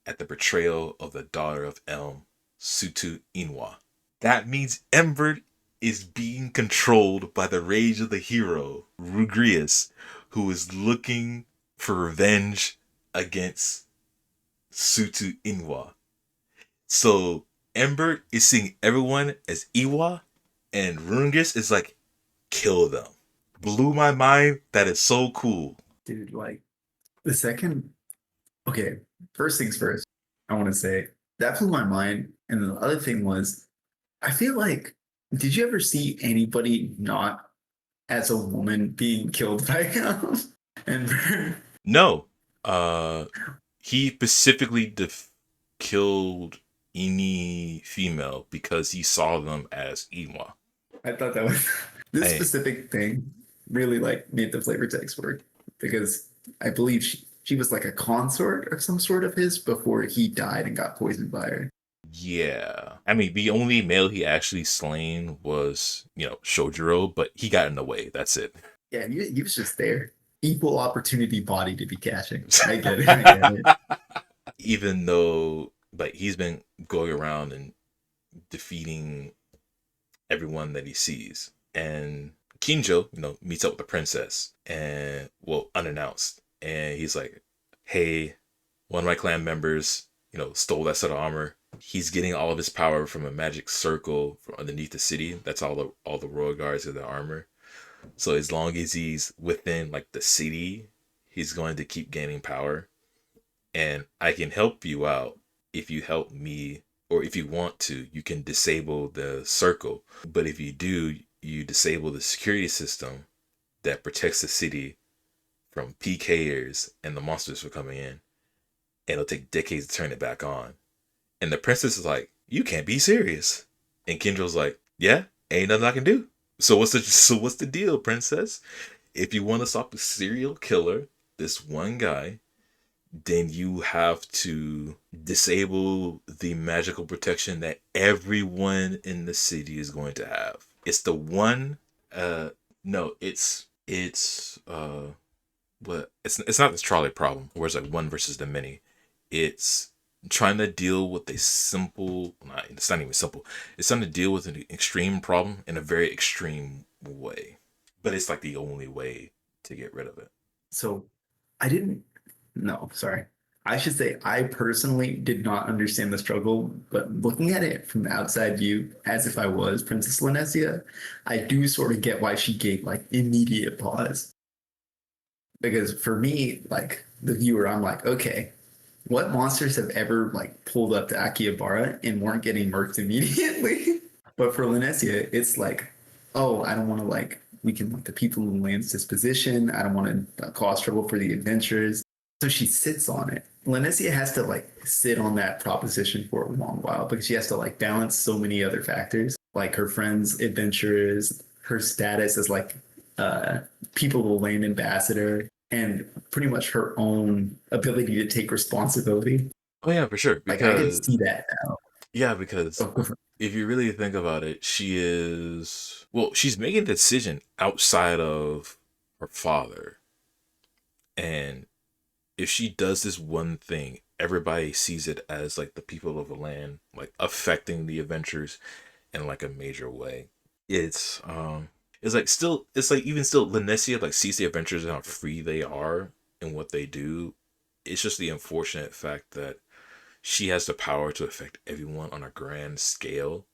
at the betrayal of the daughter of Elm, Sutu Inwa. That means Ember is being controlled by the rage of the hero, Rugrius, who is looking for revenge against Sutu Inwa. So Ember is seeing everyone as Iwa, and Rungis is like, kill them. Blew my mind. That is so cool. Dude, like the second okay, first things first, I want to say that blew my mind. And the other thing was, I feel like, did you ever see anybody not as a woman being killed by him? And No, uh, he specifically killed any female because he saw them as Iwa. I thought that was this Hey, specific thing really like made the flavor text work because I believe she was like a consort of some sort of his before he died and got poisoned by her. yeah. I mean, the only male he actually slain was, Shojiro, but he got in the way. That's it. Yeah, he was just there. Equal opportunity body to be catching. I get it. I get it. Even though, like, he's been going around and defeating everyone that he sees. And Kinjo, meets up with the princess and, well, unannounced. And he's like, hey, one of my clan members, stole that set of armor. He's getting all of his power from a magic circle from underneath the city. That's all the royal guards of the armor. So as long as he's within like the city, he's going to keep gaining power. And I can help you out if you help me, or if you want to, you can disable the circle. But if you do, you disable the security system that protects the city from PKers and the monsters from coming in. And it'll take decades to turn it back on. And the princess is like, you can't be serious. And Kendra's like, yeah, ain't nothing I can do. So what's the deal, princess? If you want to stop the serial killer, this one guy, then you have to disable the magical protection that everyone in the city is going to have. It's the one no, it's not this trolley problem where it's like one versus the many. It's trying to deal with a simple, it's not even simple. It's trying to deal with an extreme problem in a very extreme way. But it's like the only way to get rid of it. So I didn't no, sorry. I should say I personally did not understand the struggle, but looking at it from the outside view, as if I was Princess Lanessia, I do sort of get why she gave like immediate pause. Because for me, like the viewer, I'm like, okay, what monsters have ever like pulled up to Akihabara and weren't getting murked immediately? But for Lanessia, it's like, oh, I don't want to like weaken like the people in the land's disposition. I don't want to cause trouble for the adventurers. So she sits on it. Lanessia has to like sit on that proposition for a long while because she has to like balance so many other factors, like her friends, adventurers, her status as like uh, people will land ambassador, and pretty much her own ability to take responsibility. Oh yeah, for sure. Like I can Because see that now. yeah, because Oh, if you really think about it, she's making a decision outside of her father. And if she does this one thing, everybody sees it as like the people of the land, like affecting the adventures in like a major way. It's like still it's like even still Lanessia like sees the adventures and how free they are and what they do. It's just the unfortunate fact that she has the power to affect everyone on a grand scale,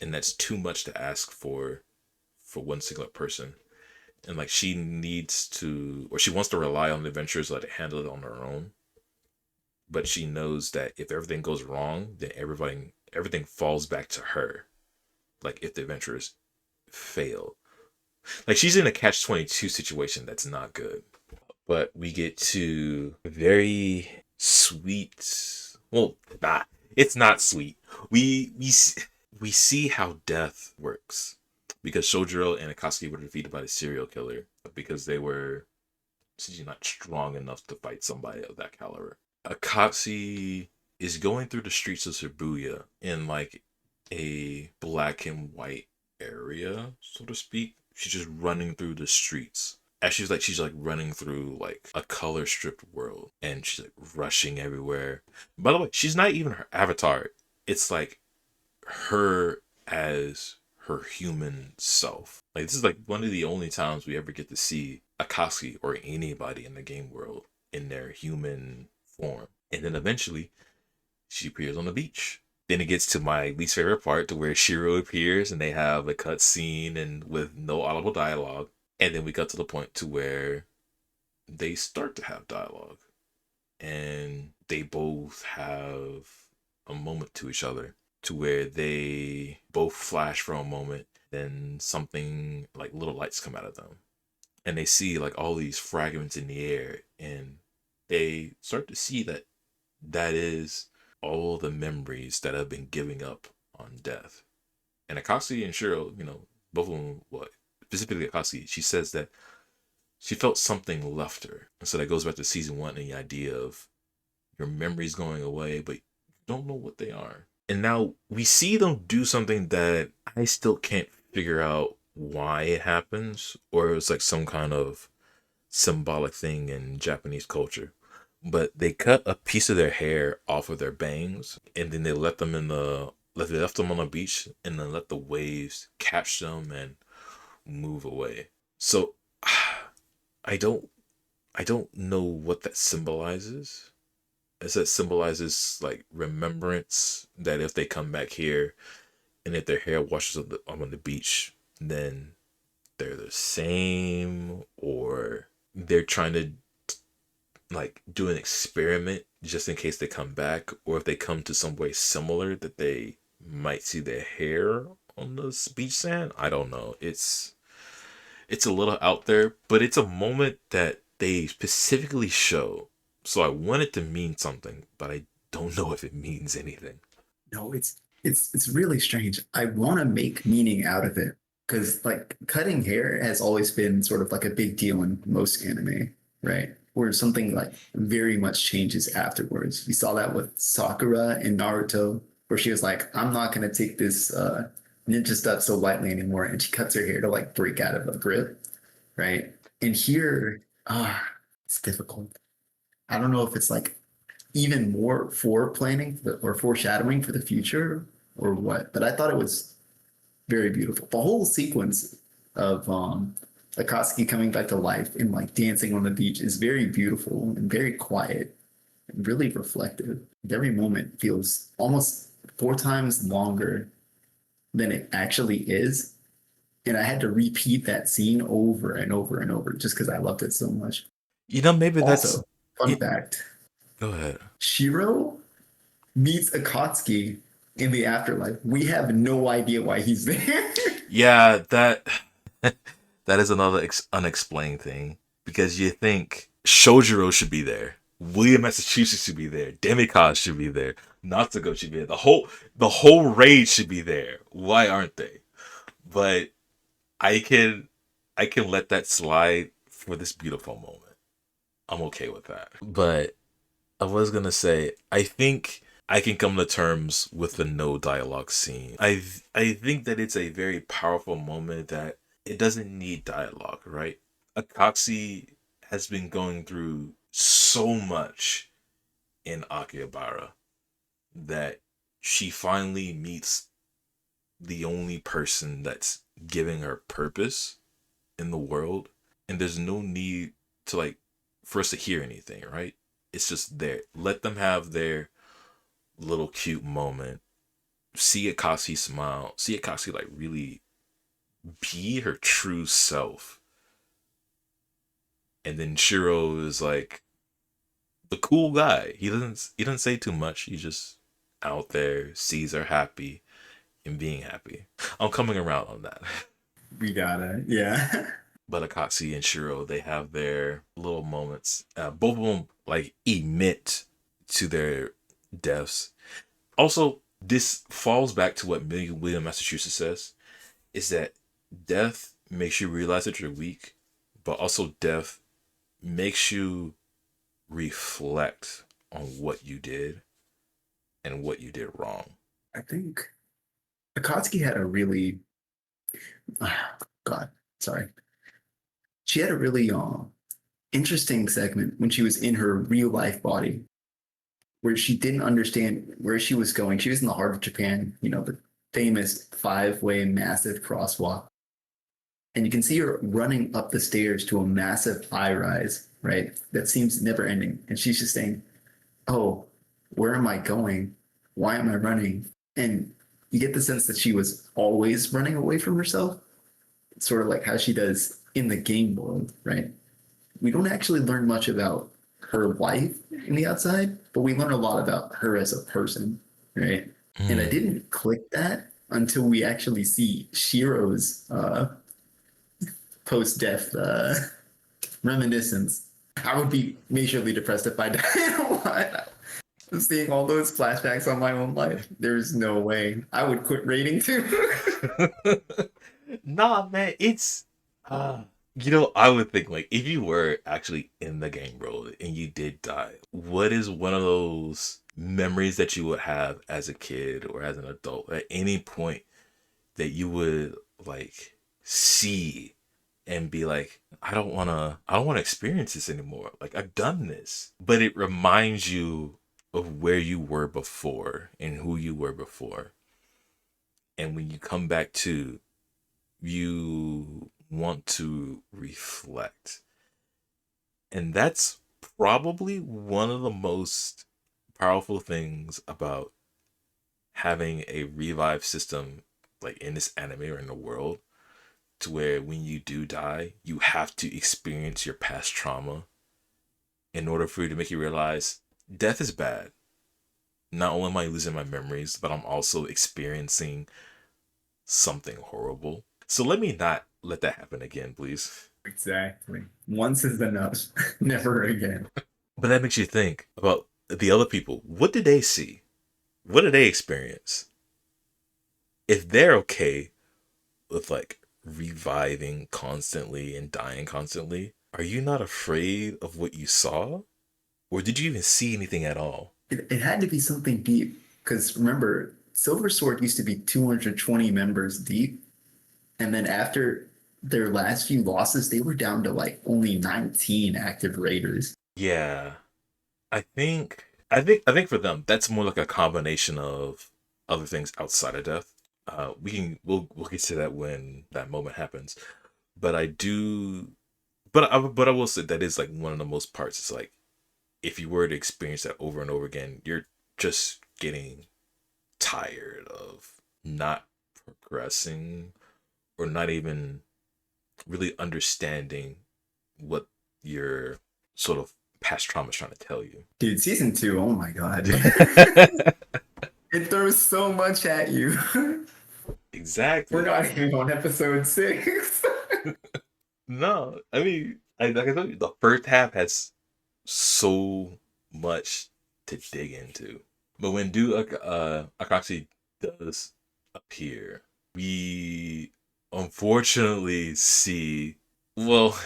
and that's too much to ask for one singular person. And like she needs to, or she wants to rely on the adventurers to like handle it on her own, but she knows that if everything goes wrong, then everything falls back to her. Like if the adventurers fail, like she's in a catch-22 situation that's not good. But we get to very sweet. Well, not. It's not sweet. We see how death works because Shojiro and Akatsuki were defeated by the serial killer because they were essentially not strong enough to fight somebody of that caliber. Akatsuki is going through the streets of Shibuya in like a black and white area, so to speak. She's just running through the streets. As she's like running through like a color stripped world, and she's like rushing everywhere. By the way, she's not even her avatar. It's like her as her human self. Like this is like one of the only times we ever get to see Akatsuki or anybody in the game world in their human form. And then eventually she appears on the beach. Then it gets to my least favorite part to where Shiro appears and they have a cut scene and with no audible dialogue. And then we got to the point to where they start to have dialogue and they both have a moment to each other to where they both flash for a moment, then something like little lights come out of them and they see like all these fragments in the air and they start to see that that is all the memories that have been giving up on death. And Akatsuki and Shiro, both of them, what specifically Akatsuki, she says that she felt something left her. And so that goes back to season one and the idea of your memories going away, but you don't know what they are. And now we see them do something that I still can't figure out why it happens, or it's like some kind of symbolic thing in Japanese culture. But they cut a piece of their hair off of their bangs, and then they let them they left them on the beach, and then let the waves catch them and move away. So I don't I don't know what that symbolizes. As that symbolizes like remembrance that if they come back here and if their hair washes on the beach, then they're the same, or they're trying to like do an experiment just in case they come back, or if they come to some way similar that they might see their hair on the beach sand. I don't know. It's a little out there, but it's a moment that they specifically show. So I want it to mean something, but I don't know if it means anything. No, it's really strange. I want to make meaning out of it because like cutting hair has always been sort of like a big deal in most anime, right? Where something like very much changes afterwards. We saw that with Sakura in Naruto, where she was like, "I'm not gonna take this ninja stuff so lightly anymore," and she cuts her hair to like break out of a grip, right? And here, it's difficult. I don't know if it's like even more for planning or foreshadowing for the future or what. But I thought it was very beautiful. The whole sequence of Akatsuki coming back to life and like dancing on the beach is very beautiful and very quiet and really reflective. Every moment feels almost four times longer than it actually is. And I had to repeat that scene over and over and over just because I loved it so much. Maybe that's Also, fun it. fact, Go ahead. Shiro meets Akatsuki in the afterlife. We have no idea why he's there. Yeah, that that is another unexplained thing because you think Shojiro should be there, William Massachusetts should be there, Demikaz should be there, Natsuko should be there, the whole raid should be there. Why aren't they? But I can I can let that slide for this beautiful moment. I'm okay with that. But I was gonna say, I think I can come to terms with the no dialogue scene. I think that it's a very powerful moment that it doesn't need dialogue, right? Akashi has been going through so much in Akihabara that she finally meets the only person that's giving her purpose in the world, and there's no need to like for us to hear anything, right? It's just there. Let them have their little cute moment. See Akasi smile. See Akasi like really be her true self. And then Shiro is like the cool guy. He doesn't say too much. He's just out there, sees her happy and being happy. I'm coming around on that. We gotta, yeah. But Akatsuki and Shiro, they have their little moments. Both of them like emit to their deaths. Also, this falls back to what William Massachusetts says: is that death makes you realize that you're weak, but also death makes you reflect on what you did and what you did wrong. I think Akatsuki had a really, God, sorry. She had a really interesting segment when she was in her real life body where she didn't understand where she was going. She was in the heart of Japan, you know, the famous five-way massive crosswalk. And you can see her running up the stairs to a massive high rise, right? That seems never ending. And she's just saying, oh, where am I going? Why am I running? And you get the sense that she was always running away from herself, sort of like how she does in the game world, right? We don't actually learn much about her life in the outside, but we learn a lot about her as a person, right? And I Mm. didn't click that until we actually see Shiro's post-death reminiscence. I would be majorly depressed if I died. Seeing all those flashbacks on my own life, there's no way I would quit rating too. Nah, man, it's you know, I would think like if you were actually in the game world and you did die, what is one of those memories that you would have as a kid or as an adult at any point that you would like see and be like, I don't wanna experience this anymore. Like I've done this. But it reminds you of where you were before and who you were before. And when you come back to, you want to reflect. And that's probably one of the most powerful things about having a revive system like in this anime or in the world, to where when you do die, you have to experience your past trauma in order for you to make you realize death is bad. Not only am I losing my memories, but I'm also experiencing something horrible. So let me not let that happen again, please. Exactly. Once is enough. Never again. But that makes you think about the other people. What did they see? What did they experience? If they're okay with like reviving constantly and dying constantly, are you not afraid of what you saw? Or did you even see anything at all? It had to be something deep because remember, Silver Sword used to be 220 members deep, and then after their last few losses, they were down to like only 19 active raiders. Yeah. I think for them that's more like a combination of other things outside of death. We'll get to that when that moment happens. But I do but I will say that is like one of the most parts. It's like if you were to experience that over and over again, you're just getting tired of not progressing or not even really understanding what your sort of past trauma is trying to tell you. Dude, season two, oh my god. It throws so much at you. We're Exactly. not even on episode six. No, I mean, like I told you, the first half has so much to dig into. But when Akashi does appear, we unfortunately see. Well,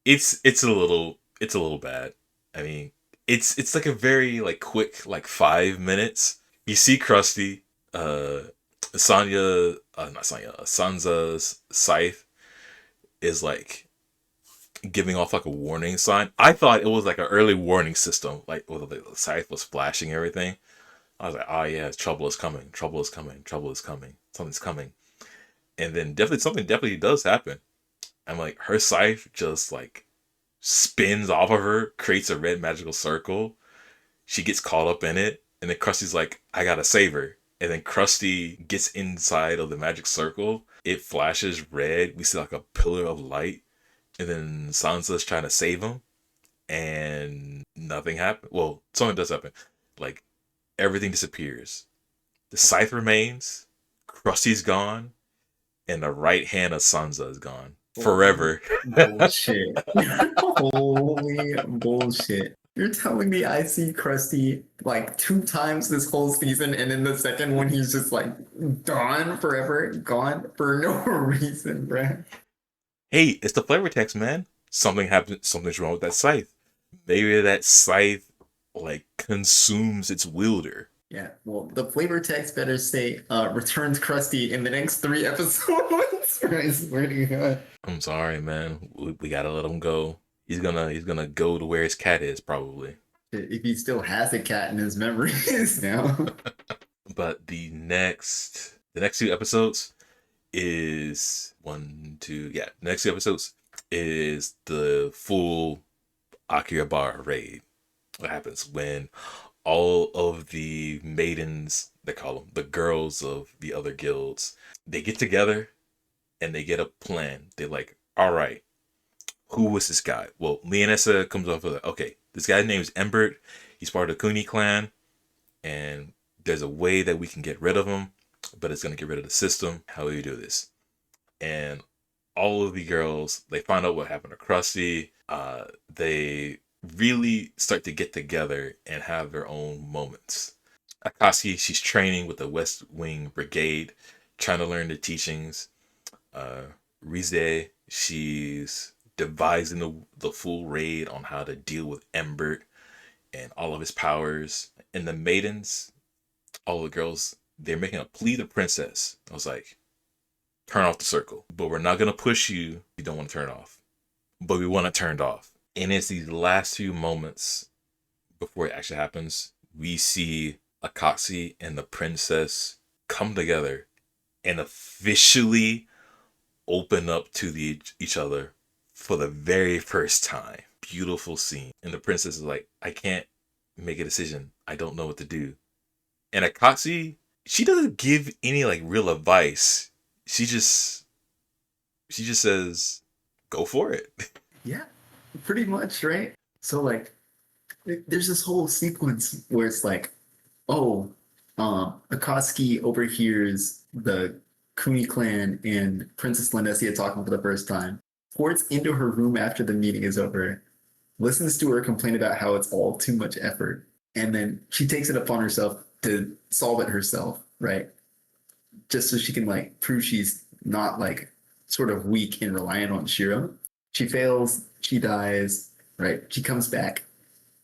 it's a little bad. I mean, it's like a very like quick like 5 minutes. You see Krusty, uh, not Sanya, Sansa's scythe is like giving off like a warning sign. I thought it was like an early warning system, like where the scythe was flashing everything. I was like, oh yeah, trouble is coming, trouble is coming, trouble is coming, something's coming. And then definitely something definitely does happen. And like her scythe just like spins off of her, creates a red magical circle. She gets caught up in it, and then Krusty's like, I gotta save her. And then Krusty gets inside of the magic circle. It flashes red. We see like a pillar of light. And then Sansa's trying to save him, and nothing happens. Well, something does happen. Like everything disappears. The scythe remains. Krusty's gone, and the right hand of Sansa is gone Holy forever. bullshit. Holy bullshit. You're telling me I see Krusty like two times this whole season, and in the second one, he's just like gone forever, gone for no reason, bruh. Hey, it's the flavor text, man. Something happened. Something's wrong with that scythe. Maybe that scythe like consumes its wielder. Yeah, well, the flavor text better say returns Krusty in the next three episodes. I swear to God. I'm sorry, man. We gotta let him go. He's gonna go to where his cat is probably. If he still has a cat in his memories now. But The next two episodes is one, two, yeah. The next two episodes is the full Akihabara raid. What happens when all of the maidens, they call them the girls of the other guilds, they get together and they get a plan. They're like, all right, who was this guy? Well, Leonessa comes up with, like, okay, this guy's name is Embert. He's part of the Kuni clan, and there's a way that we can get rid of him, but it's gonna get rid of the system. How do you do this? And all of the girls, they find out what happened to Krusty. They really start to get together and have their own moments. Akatsuki, she's training with the West Wing Brigade, trying to learn the teachings. Rize, she's devising the full raid on how to deal with Embert and all of his powers. And the maidens, all the girls, they're making a plea to Princess. I was like, turn off the circle. But we're not going to push you. You don't want to turn it off. But we want it turned off. And it's these last few moments before it actually happens. We see Akatsuki and the princess come together and officially open up to each other for the very first time. Beautiful scene. And the princess is like, I can't make a decision. I don't know what to do. And Akatsuki, she doesn't give any like real advice. She just says, go for it. Yeah, pretty much, right? So like, there's this whole sequence where it's like, oh, Akatsuki overhears the Kuni clan and Princess Lenesia talking for the first time, ports into her room after the meeting is over, listens to her complain about how it's all too much effort, and then she takes it upon herself to solve it herself, right? Just so she can like prove she's not like sort of weak and reliant on Shiro. She fails, she dies, right? She comes back,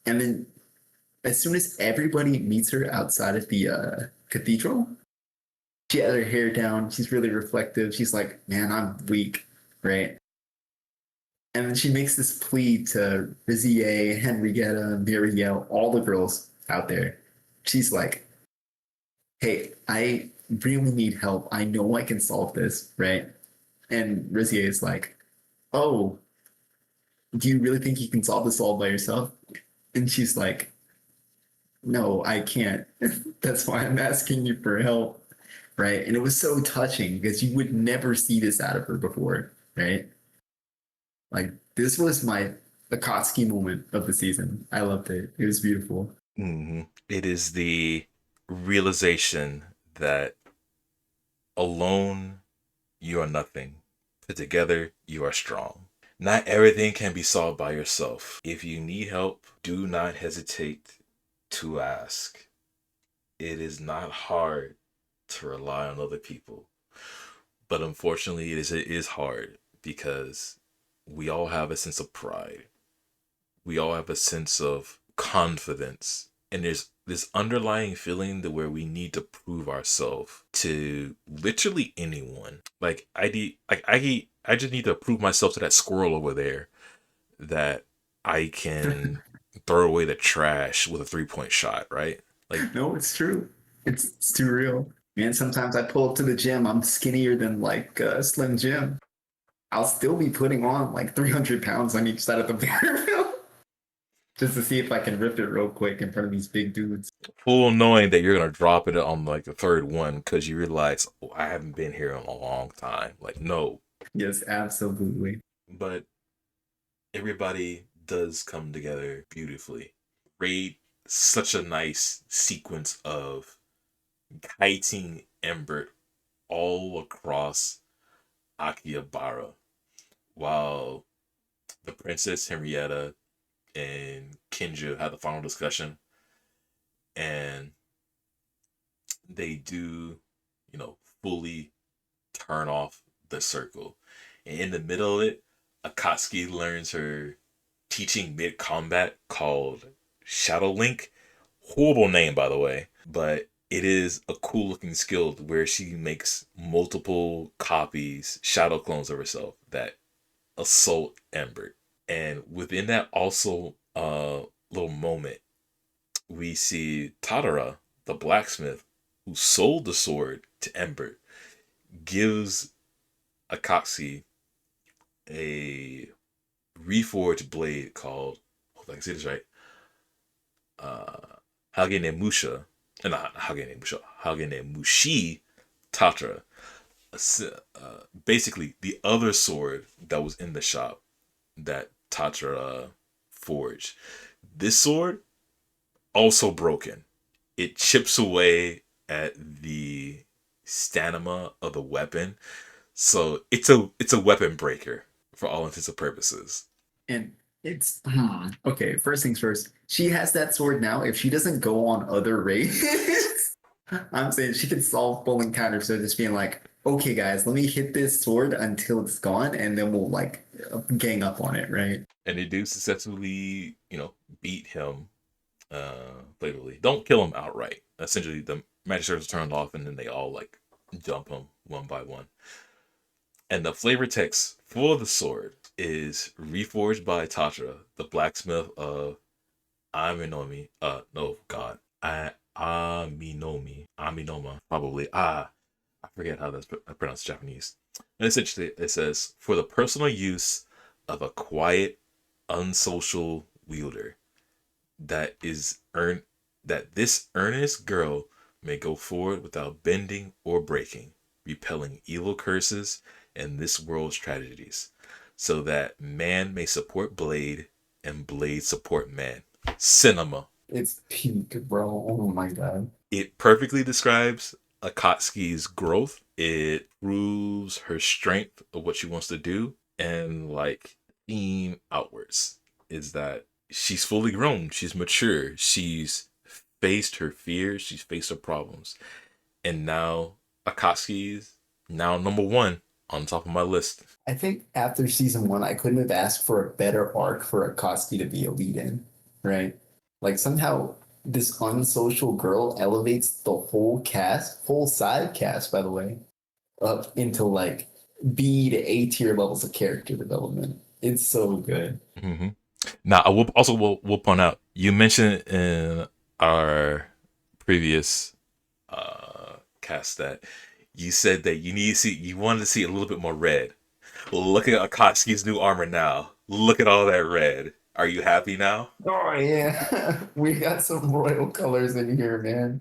and then as soon as everybody meets her outside of the cathedral, she has her hair down. She's really reflective. She's like, "Man, I'm weak," right? And then she makes this plea to Rizier, Henrietta, Muriel, all the girls out there. She's like, "Hey, I really need help. I know I can solve this, right?" And Rizier is like, "Oh, do you really think you can solve this all by yourself?" And she's like, "No, I can't. That's why I'm asking you for help." Right. And it was so touching because you would never see this out of her before. Right. Like, this was my Akatsuki moment of the season. I loved it. It was beautiful. It is the realization that alone you are nothing, but together you are strong. Not everything can be solved by yourself. If you need help, do not hesitate to ask. It is not hard to rely on other people, but unfortunately, it is hard because we all have a sense of pride. We all have a sense of confidence, and there's this underlying feeling that where we need to prove ourselves to literally anyone. Like I just need to prove myself to that squirrel over there that I can throw away the trash with a 3-point shot, right? Like, No, it's true. It's too real. Man, sometimes I pull up to the gym. I'm skinnier than like Slim Jim. I'll still be putting on like 300 pounds on each side of the barbell just to see if I can rip it real quick in front of these big dudes. full knowing that you're gonna drop it on like the third one because you realize, oh, I haven't been here in a long time. Like, no, Yes, absolutely. but everybody does come together beautifully. Raid, such a nice sequence of kiting Embert all across Akihabara while the Princess Henrietta and Kinja have the final discussion, and they do, fully turn off the circle. And in the middle of it, Akatsuki learns her teaching mid combat called Shadow Link. Horrible name, by the way, but it is a cool looking skill where she makes multiple copies, shadow clones of herself that assault Ember. And within that also little moment, we see Tadara, the blacksmith, who sold the sword to Ember. gives Akatsuki a reforged blade called, hold on, I can say this right, uh, Hagene Musha, not Hagene Musha, Hagene Mushi Tatra. Basically, the other sword that was in the shop that Tatra forged. This sword also broken. It chips away at the stamina of the weapon, so it's a weapon breaker for all intents and purposes. And it's okay. First things first. She has that sword now. If she doesn't go on other raids, I'm saying she can solve full encounter. So just being like, okay, guys, let me hit this sword until it's gone, and then we'll like gang up on it, right? And they do successfully, beat him blatantly. Don't kill him outright. Essentially, the magic circles turned off, and then they all like jump him one by one. And the flavor text for the sword is reforged by Tatra, the blacksmith of Aminomi. No, God. Aminoma, probably. I forget how that's pronounced in Japanese. And essentially, it says, for the personal use of a quiet, unsocial wielder, that is earn that this earnest girl may go forward without bending or breaking, repelling evil curses and this world's tragedies, so that man may support Blade and Blade support man. Cinema. It's peak, bro. Oh my god. It perfectly describes Akatsuki's growth. It proves her strength of what she wants to do, and like theme outwards is that she's fully grown, she's mature, she's faced her fears, she's faced her problems, and now Akatsuki's now number one on top of my list. I think after season one, I couldn't have asked for a better arc for Akatsuki to be a lead in, right? Like somehow this unsocial girl elevates the whole cast, whole side cast, by the way, up into like B to A tier levels of character development. It's so good. Mm-hmm. Now, I will also will point out you mentioned in our previous cast that you said that you wanted to see a little bit more red. Look at Akatsuki's new armor now. Look at all that red. Are you happy now? Oh yeah, we got some royal colors in here, man.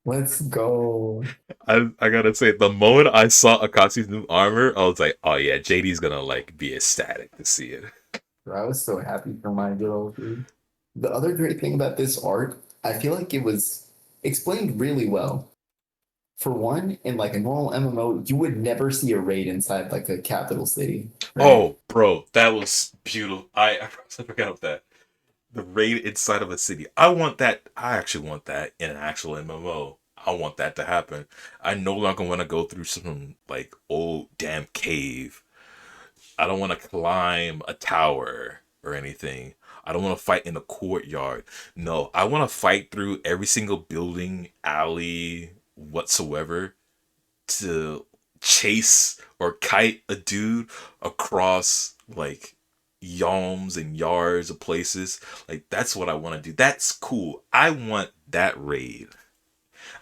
Let's go. I gotta say, the moment I saw Akatsuki's new armor, I was like, oh yeah, JD's gonna like be ecstatic to see it. Bro, I was so happy for my girl, dude. The other great thing about this arc, I feel like it was explained really well. For one, in like a normal MMO, you would never see a raid inside like a capital city, right? Oh, bro, that was beautiful. I forgot about that. The raid inside of a city. I want that. I actually want that in an actual MMO. I want that to happen. I no longer want to go through some like old damn cave. I don't want to climb a tower or anything. I don't want to fight in a courtyard. No, I want to fight through every single building, alley, whatsoever to chase or kite a dude across like yalms and yards of places. Like that's what I want to do. That's cool. I want that raid.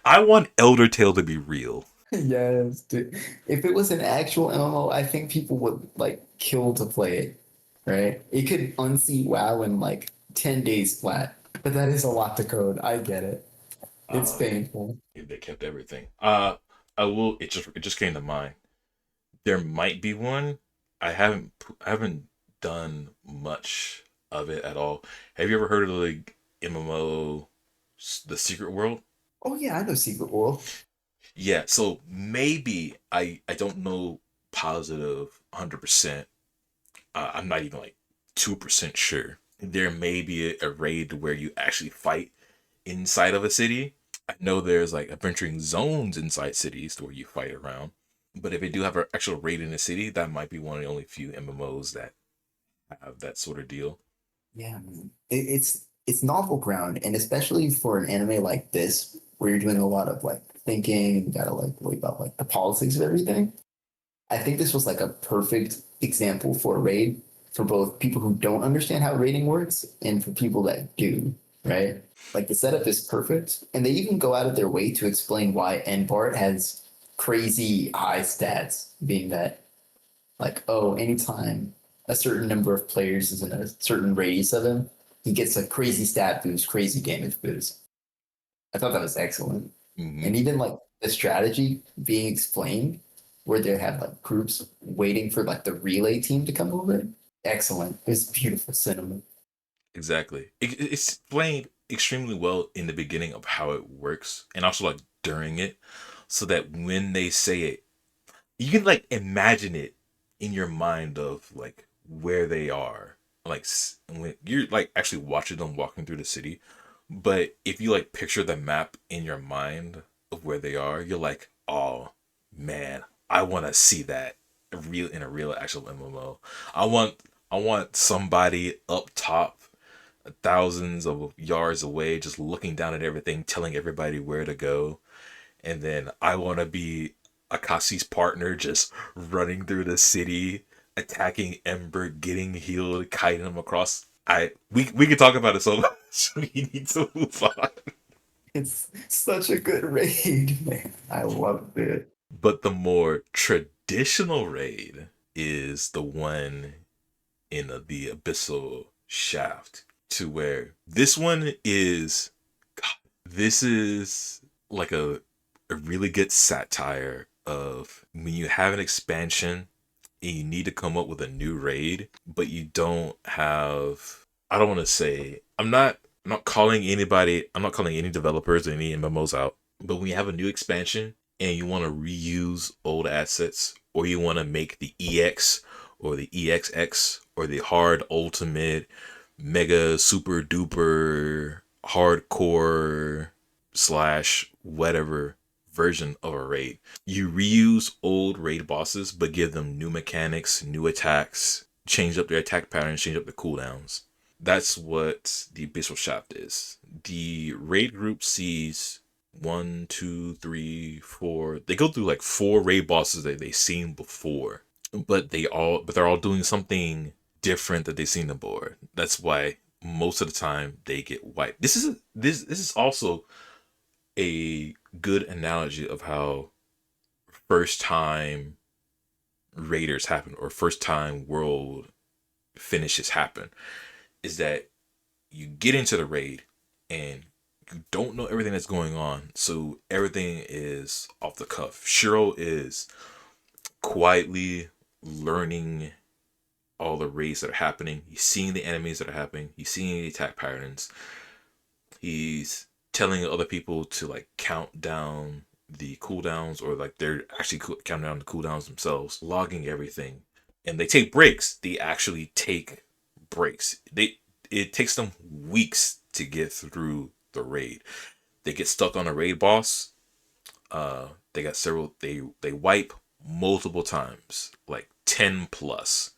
I want Elder Tale to be real. Yes, dude. If it was an actual MMO, I think people would like kill to play it, right? It could unseat WoW in like 10 days flat, but that is a lot to code. I get it. It's Uh, painful. they kept everything. I will. It just came to mind. There might be one. I haven't done much of it at all. Have you ever heard of the like, MMO, The Secret World? Oh yeah, I know Secret World. Yeah, so maybe I don't know positive 100%. I'm not even like 2% sure. There may be a raid where you actually fight inside of a city. I know there's like adventuring zones inside cities where you fight around. But if they do have an actual raid in a city, that might be one of the only few MMOs that have that sort of deal. Yeah, man. It's novel ground, and especially for an anime like this, where you're doing a lot of like thinking, and you gotta like worry about like the politics of everything. I think this was like a perfect example for a raid for both people who don't understand how raiding works and for people that do, right? Like the setup is perfect, and they even go out of their way to explain why NBART has crazy high stats, being that like, oh, anytime a certain number of players is in a certain radius of him, he gets a crazy stat boost, crazy damage boost. I thought that was excellent. Hmm. And even like the strategy being explained, where they have like groups waiting for like the relay team to come over. Excellent. It's beautiful cinema. Exactly. It's explained extremely well in the beginning of how it works, and also like during it, so that when they say it, you can like imagine it in your mind of like where they are, like when you're like actually watching them walking through the city. But if you like picture the map in your mind of where they are, you're like, oh man, I want to see that real in a real actual MMO. I want I want somebody up top thousands of yards away just looking down at everything, telling everybody where to go. And then I want to be Akashi's partner, just running through the city, attacking Ember, getting healed, kiting him across. We could talk about it so much. We need to move on. It's such a good raid, man. I loved it. But the more traditional raid is the one in the Abyssal Shaft, to where this one is, this is like a really good satire of when you have an expansion and you need to come up with a new raid, but you don't have, I don't want to say, I'm not calling anybody, I'm not calling any developers or any MMOs out, but when you have a new expansion and you want to reuse old assets, or you want to make the EX or the EXX or the hard ultimate mega super duper hardcore slash whatever version of a raid. You reuse old raid bosses, but give them new mechanics, new attacks, change up their attack patterns, change up their cooldowns. That's what the Abyssal Shaft is. The raid group sees one, two, three, four. They go through like four raid bosses that they've seen before, but they're all doing something different that they've seen before. That's why most of the time they get wiped. This is also a good analogy of how first time raiders happen, or first time world finishes happen, is that you get into the raid and you don't know everything that's going on, so everything is off the cuff. Shiro is quietly learning all the raids that are happening. He's seeing the enemies that are happening. He's seeing the attack patterns. He's telling other people to like count down the cooldowns, or like they're actually counting down the cooldowns themselves, logging everything. And they take breaks. They actually take breaks. It takes them weeks to get through the raid. They get stuck on a raid boss. They got several. They wipe multiple times, like 10 plus.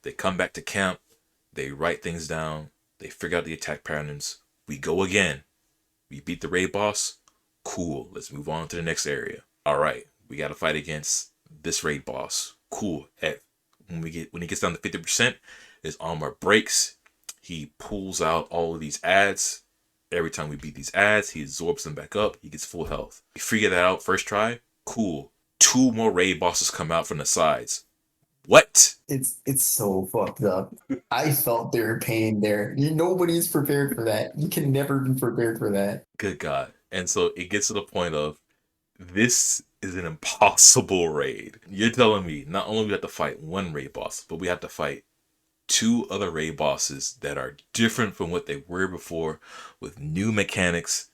They come back to camp. They write things down. They figure out the attack patterns. We go again. We beat the raid boss. Cool. Let's move on to the next area. All right. We got to fight against this raid boss. Cool. When he gets down to 50%, his armor breaks. He pulls out all of these ads. Every time we beat these ads, he absorbs them back up. He gets full health. We figure that out first try. Cool. Two more raid bosses come out from the sides. What? It's so fucked up. I felt their pain there. Nobody's prepared for that. You can never be prepared for that. Good God. And so it gets to the point of, this is an impossible raid. You're telling me not only we have to fight one raid boss, but we have to fight two other raid bosses that are different from what they were before, with new mechanics,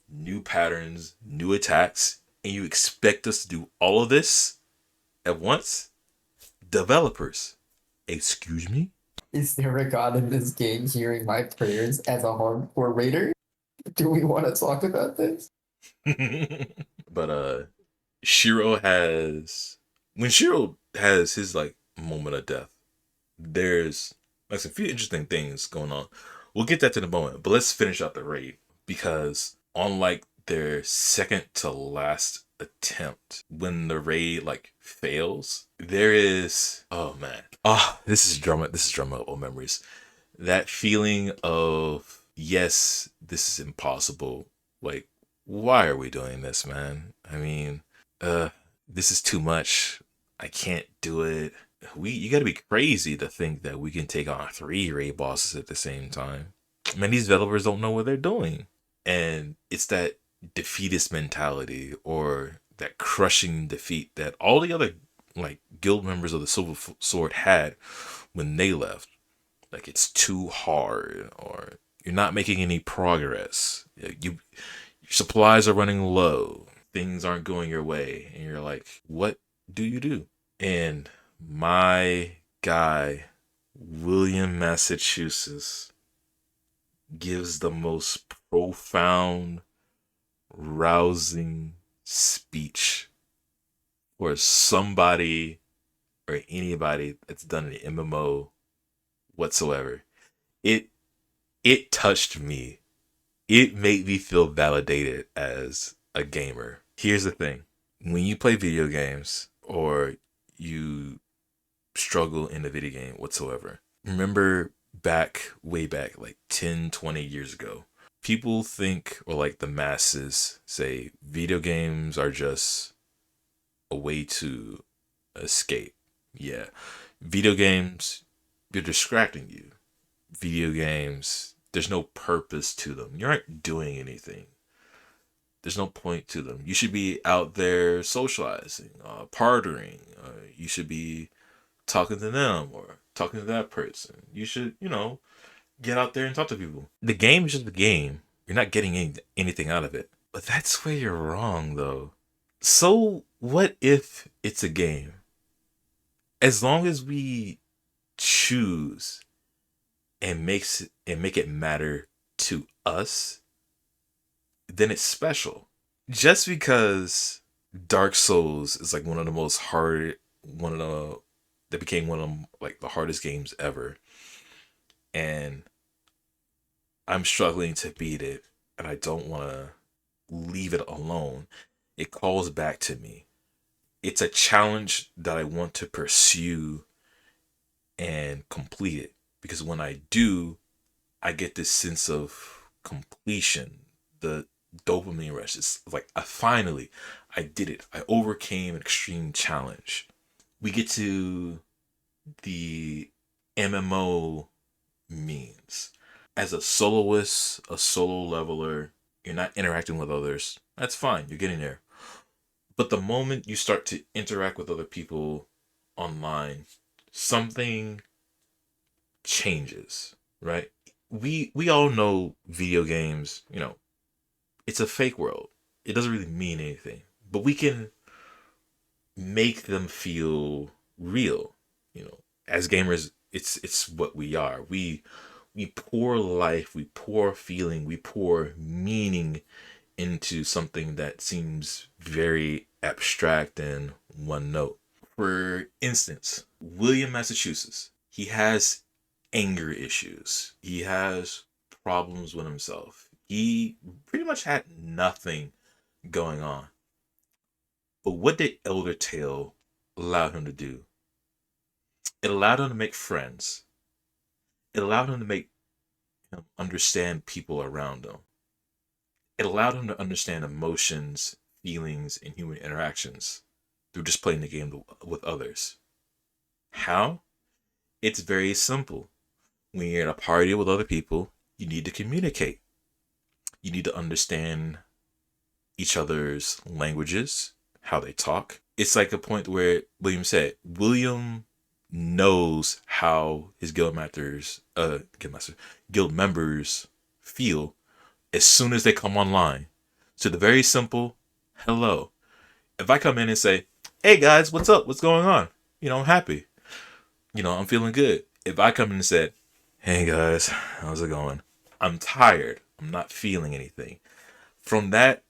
new patterns, new attacks, and you expect us to do all of this at once? Developers, excuse me? Is there a god in this game hearing my prayers as a hardcore raider? Do we want to talk about this? But Shiro has, when Shiro has his like moment of death, there's like a few interesting things going on. We'll get that to the moment, but let's finish out the raid, because unlike their second to last attempt, when the raid like fails, there is, oh man, this is drama of memories. That feeling of, yes, this is impossible. Like, why are we doing this, man? I mean, uh this is too much. I can't do it. You got to be crazy to think that we can take on 3 raid bosses at the same time. Man, these developers don't know what they're doing. And it's that defeatist mentality or that crushing defeat that all the other like guild members of the Silver Sword had when they left. Like it's too hard, or you're not making any progress. Your supplies are running low. Things aren't going your way, and you're like, what do you do? And my guy, William, Massachusetts, gives the most profound, rousing speech for somebody or anybody that's done an MMO whatsoever. It it touched me. It made me feel validated as a gamer. Here's the thing. When you play video games or you struggle in a video game whatsoever, remember way back, like 10, 20 years ago, people think, or like the masses say, video games are just a way to escape. Yeah. Video games, they're distracting you. Video games, there's no purpose to them. You aren't doing anything. There's no point to them. You should be out there socializing, partying. You should be talking to them or talking to that person. You should, get out there and talk to people. The game is just a game. You're not getting anything out of it. But that's where you're wrong, though. So, what if it's a game? As long as we choose and make it matter to us, then it's special. Just because Dark Souls is like one of the that became one of like the hardest games ever, and I'm struggling to beat it, and I don't want to leave it alone. It calls back to me. It's a challenge that I want to pursue and complete it, because when I do, I get this sense of completion, the dopamine rush. It's like I did it. I overcame an extreme challenge. We get to the MMO means. As a soloist, a solo leveler, you're not interacting with others. That's fine. You're getting there. But the moment you start to interact with other people online, something changes, right? We all know video games, it's a fake world. It doesn't really mean anything. But we can make them feel real. As gamers, it's what we are. We pour life, we pour feeling, we pour meaning into something that seems very abstract and one note. For instance, William, Massachusetts, he has anger issues. He has problems with himself. He pretty much had nothing going on. But what did Elder Tale allow him to do? It allowed him to make friends. It allowed him to make him understand people around him. It allowed him to understand emotions, feelings, and human interactions through just playing the game with others. How? It's very simple. When you're in a party with other people, you need to communicate. You need to understand each other's languages, how they talk. It's like a point where William knows how his guild members feel as soon as they come online. So the very simple hello. If I come in and say, "Hey guys, what's up? What's going on?" I'm happy. I'm feeling good. If I come in and said, "Hey guys, how's it going?" I'm tired. I'm not feeling anything. From that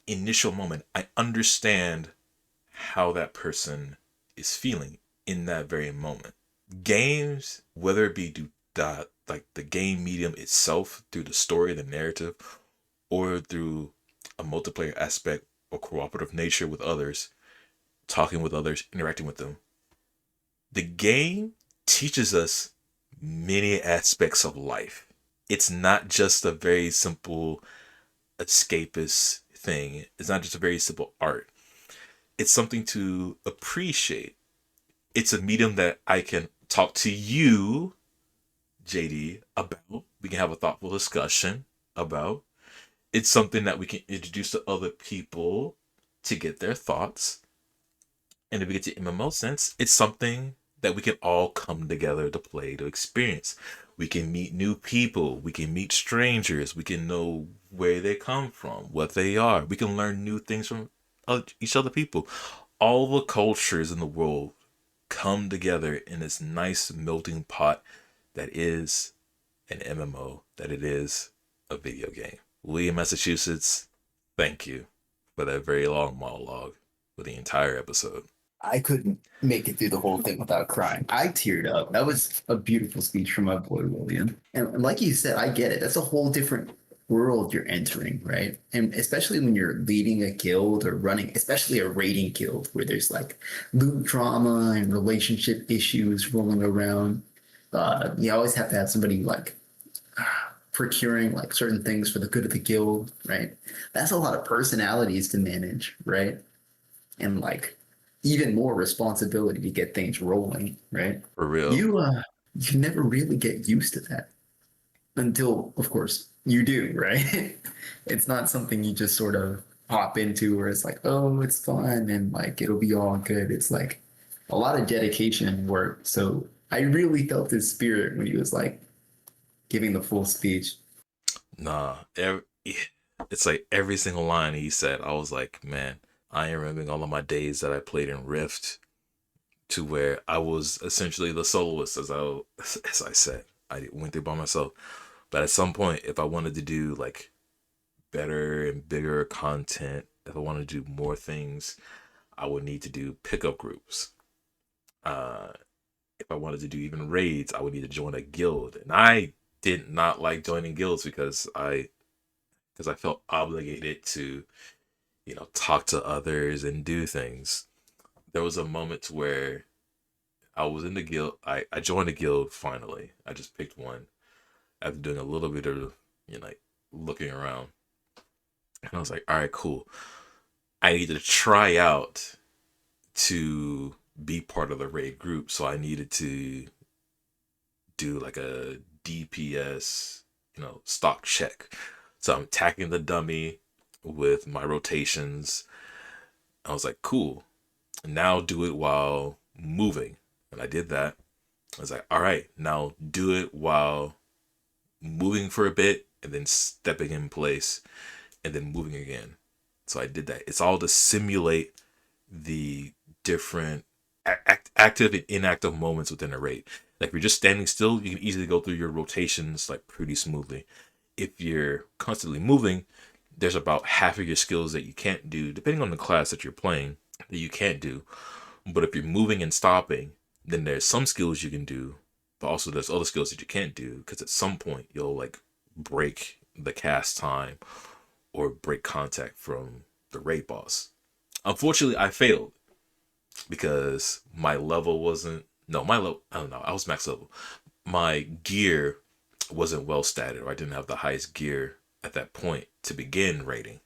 initial moment, I understand how that person is feeling in that very moment. Games, whether it be like the game medium itself through the story, the narrative, or through a multiplayer aspect or cooperative nature with others, talking with others, interacting with them, the game teaches us many aspects of life. It's not just a very simple escapist thing. It's not just a very simple art. It's something to appreciate. It's a medium that I can talk to you, JD, about. We can have a thoughtful discussion about. It's something that we can introduce to other people to get their thoughts. And if we get to MMO sense, it's something that we can all come together to play, to experience. We can meet new people. We can meet strangers. We can know where they come from, what they are. We can learn new things from each other people. All the cultures in the world come together in this nice melting pot that is an MMO, that it is a video game. William, Massachusetts, thank you for that very long monologue for the entire episode. I couldn't make it through the whole thing without crying. I teared up. That was a beautiful speech from my boy William. And like you said, I get it. That's a whole different world you're entering, right? And especially when you're leading a guild or running, especially a raiding guild where there's like loot drama and relationship issues rolling around. You always have to have somebody like procuring like certain things for the good of the guild, right? That's a lot of personalities to manage, right? And like even more responsibility to get things rolling, right? For real. You never really get used to that until, of course, you do, right? It's not something you just sort of hop into where it's like, oh, it's fun and like it'll be all good. It's like a lot of dedication and work. So I really felt his spirit when he was like giving the full speech. Nah, it's like every single line he said, I was like, man, I am remembering all of my days that I played in Rift to where I was essentially the soloist, as I said. I went through by myself. But at some point, if I wanted to do like better and bigger content, if I wanted to do more things, I would need to do pickup groups. Uh, if I wanted to do even raids, I would need to join a guild. And I did not like joining guilds because I felt obligated to, talk to others and do things. There was a moment where I was in the guild. I joined a guild finally. I just picked one after doing a little bit of, like looking around. And I was like, all right, cool. I needed to try out to be part of the raid group. So I needed to do like a DPS, stock check. So I'm attacking the dummy with my rotations. I was like, cool. Now do it while moving. And I did that. I was like, all right, now do it while moving for a bit and then stepping in place and then moving again. So I did that. It's all to simulate the different active and inactive moments within a raid. Like if you're just standing still, you can easily go through your rotations like pretty smoothly. If you're constantly moving, there's about half of your skills that you can't do, depending on the class that you're playing, that you can't do. But if you're moving and stopping, then there's some skills you can do, but also there's other skills that you can't do because at some point you'll like break the cast time or break contact from the raid boss. Unfortunately, I failed because my level wasn't. No, my level. I don't know. I was max level. My gear wasn't well statted, or I didn't have the highest gear at that point to begin raiding.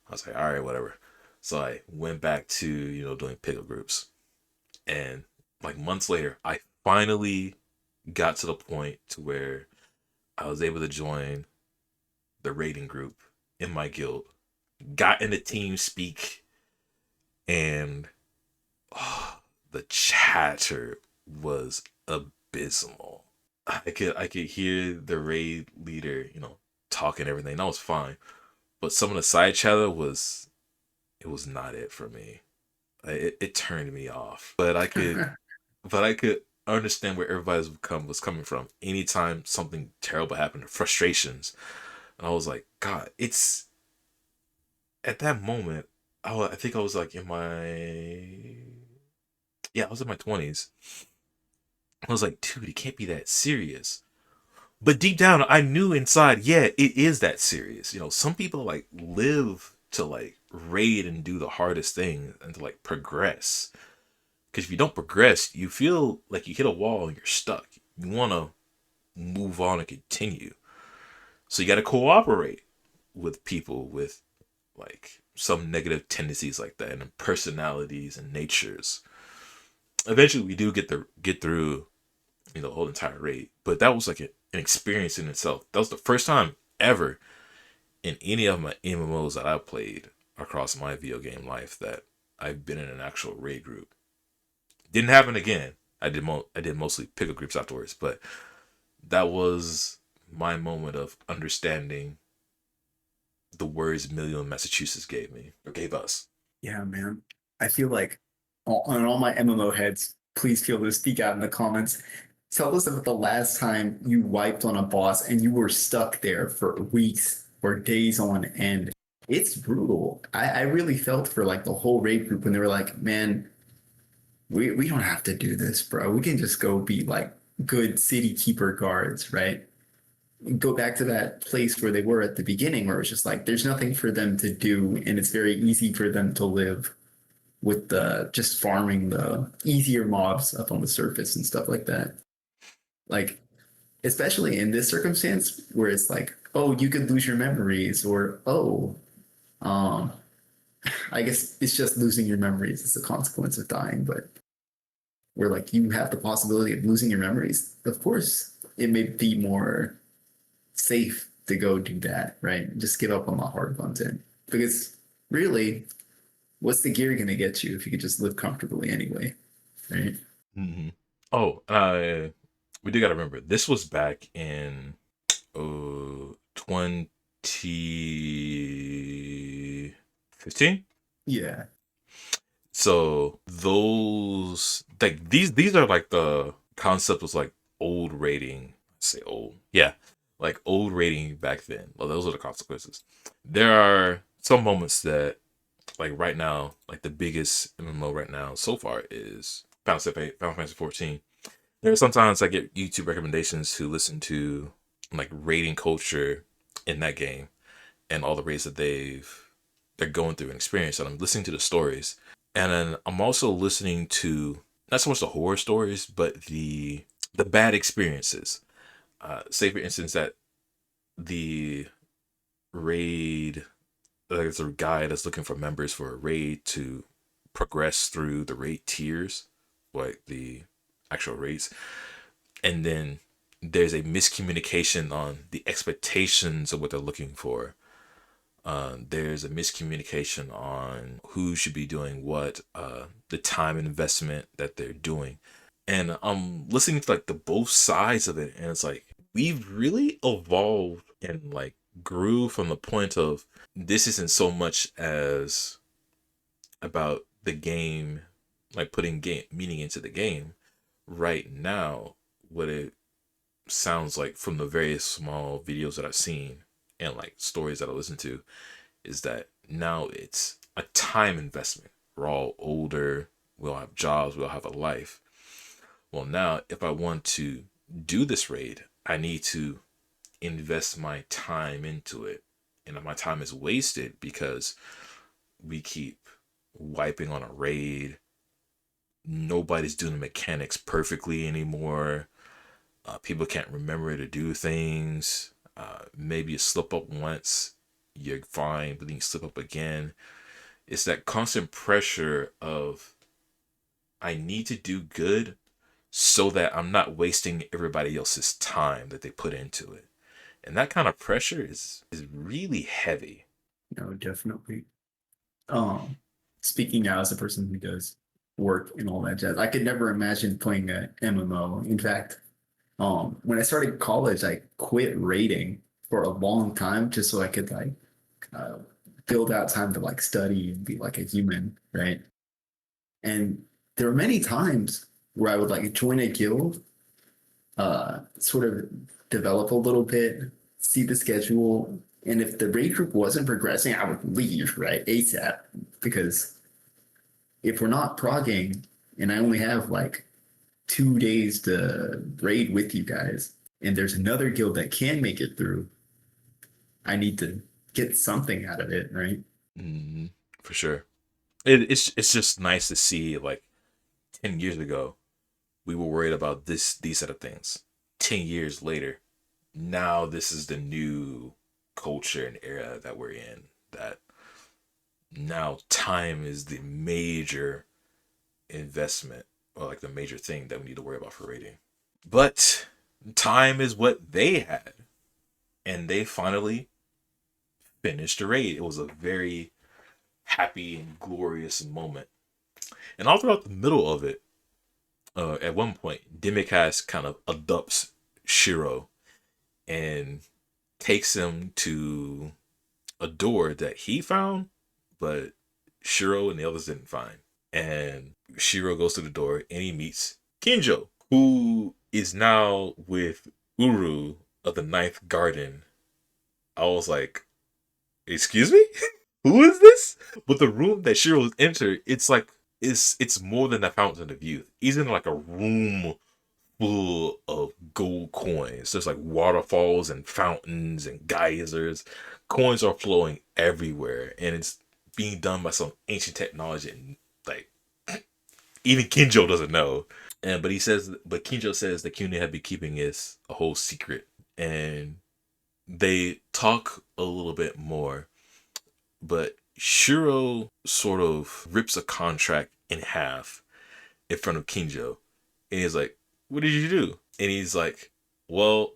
I was like, all right, whatever. So I went back to doing pickup groups, and like months later, I finally got to the point to where I was able to join the raiding group in my guild. Got into team speak, and oh, the chatter was abysmal. I could hear the raid leader, talking everything. That was fine, but some of the side chatter was not it for me. It turned me off. But I could understand where everybody was coming from. Anytime something terrible happened, frustrations, and I was like, God, it's at that moment. I think I was like I was in my 20s. I was like, dude, it can't be that serious. But deep down, I knew inside, yeah, it is that serious. Some people like live to like raid and do the hardest thing and to like progress. Because if you don't progress, you feel like you hit a wall and you're stuck. You want to move on and continue. So you got to cooperate with people with like some negative tendencies like that and personalities and natures. Eventually, we do get through the whole entire raid, but that was like an experience in itself. That was the first time ever in any of my MMOs that I've played across my video game life that I've been in an actual raid group. Didn't happen again. I did mostly pickup groups afterwards, but that was my moment of understanding the words Million Massachusetts gave me or gave us. Yeah, man. I feel like on all my MMO heads, please feel to speak out in the comments. Tell us about the last time you wiped on a boss and you were stuck there for weeks or days on end. It's brutal. I really felt for like the whole raid group when they were like, man, we don't have to do this, bro. We can just go be like good city keeper guards, right? Go back to that place where they were at the beginning, where it was just like there's nothing for them to do, and it's very easy for them to live with the just farming the easier mobs up on the surface and stuff like that. Like, especially in this circumstance where it's like, oh, you could lose your memories, or oh, um, I guess it's just losing your memories is the consequence of dying, but where like you have the possibility of losing your memories, of course, it may be more safe to go do that, right? Just give up on the hard content. Because really, what's the gear gonna get you if you could just live comfortably anyway? Right? Mm-hmm. Oh, we do got to remember this was back in 2015. Yeah. So those like these are like the concept was like old rating. Say old, yeah, like old rating back then. Well, those are the consequences. There are some moments that like right now, like the biggest MMO right now so far is Final Fantasy 14. There are sometimes I get YouTube recommendations to listen to like rating culture in that game and all the raids that they're going through and experience. And I'm listening to the stories, and then I'm also listening to not so much the horror stories, but the bad experiences. Say for instance that the raid, there's a guy that's looking for members for a raid to progress through the raid tiers, like the actual raids, and then there's a miscommunication on the expectations of what they're looking for. There's a miscommunication on who should be doing what, the time investment that they're doing, and I'm listening to like the both sides of it, and it's like we've really evolved and like grew from the point of this isn't so much as about the game, like putting game meaning into the game. Right now, what it sounds like from the various small videos that I've seen and like stories that I listen to is that now it's a time investment. We're all older, we all have jobs, we all have a life. Well, now if I want to do this raid, I need to invest my time into it. And my time is wasted because we keep wiping on a raid. Nobody's doing the mechanics perfectly anymore. People can't remember to do things. Maybe you slip up once, you're fine, but then you slip up again. It's that constant pressure of I need to do good so that I'm not wasting everybody else's time that they put into it. And that kind of pressure is really heavy. No, definitely. Um, Speaking now as a person who does work and all that jazz, I could never imagine playing a MMO. In fact, when I started college, I quit raiding for a long time just so I could like uh, build out time to like study and be like a human, right? And there were many times where I would like join a guild, sort of develop a little bit, see the schedule, and if the raid group wasn't progressing, I would leave right ASAP because if we're not progging and I only have like 2 days to raid with you guys, and there's another guild that can make it through, I need to get something out of it, right? Mm, for sure. It's just nice to see like 10 years ago we were worried about these set of things. 10 years later, now this is the new culture and era that we're in, that Now time is the major investment, or like the major thing that we need to worry about for rating. But time is what they had, and they finally finished the raid. It was a very happy and glorious moment. And all throughout the middle of it, at one point, Demikaz kind of adopts Shiro and takes him to a door that he found, but Shiro and the others didn't find. And Shiro goes to the door and he meets Kinjo, who is now with Uru of the Ninth Garden. I was like, excuse me? Who is this? But the room that Shiro has entered, it's more than a fountain of youth. He's in like a room full of gold coins. There's like waterfalls and fountains and geysers. Coins are flowing everywhere, and it's being done by some ancient technology. And like even Kinjo doesn't know. And but Kinjo says that Kuni had been keeping this a whole secret, and they talk a little bit more. But Shiro sort of rips a contract in half in front of Kinjo, and he's like, "What did you do?" And he's like, "Well,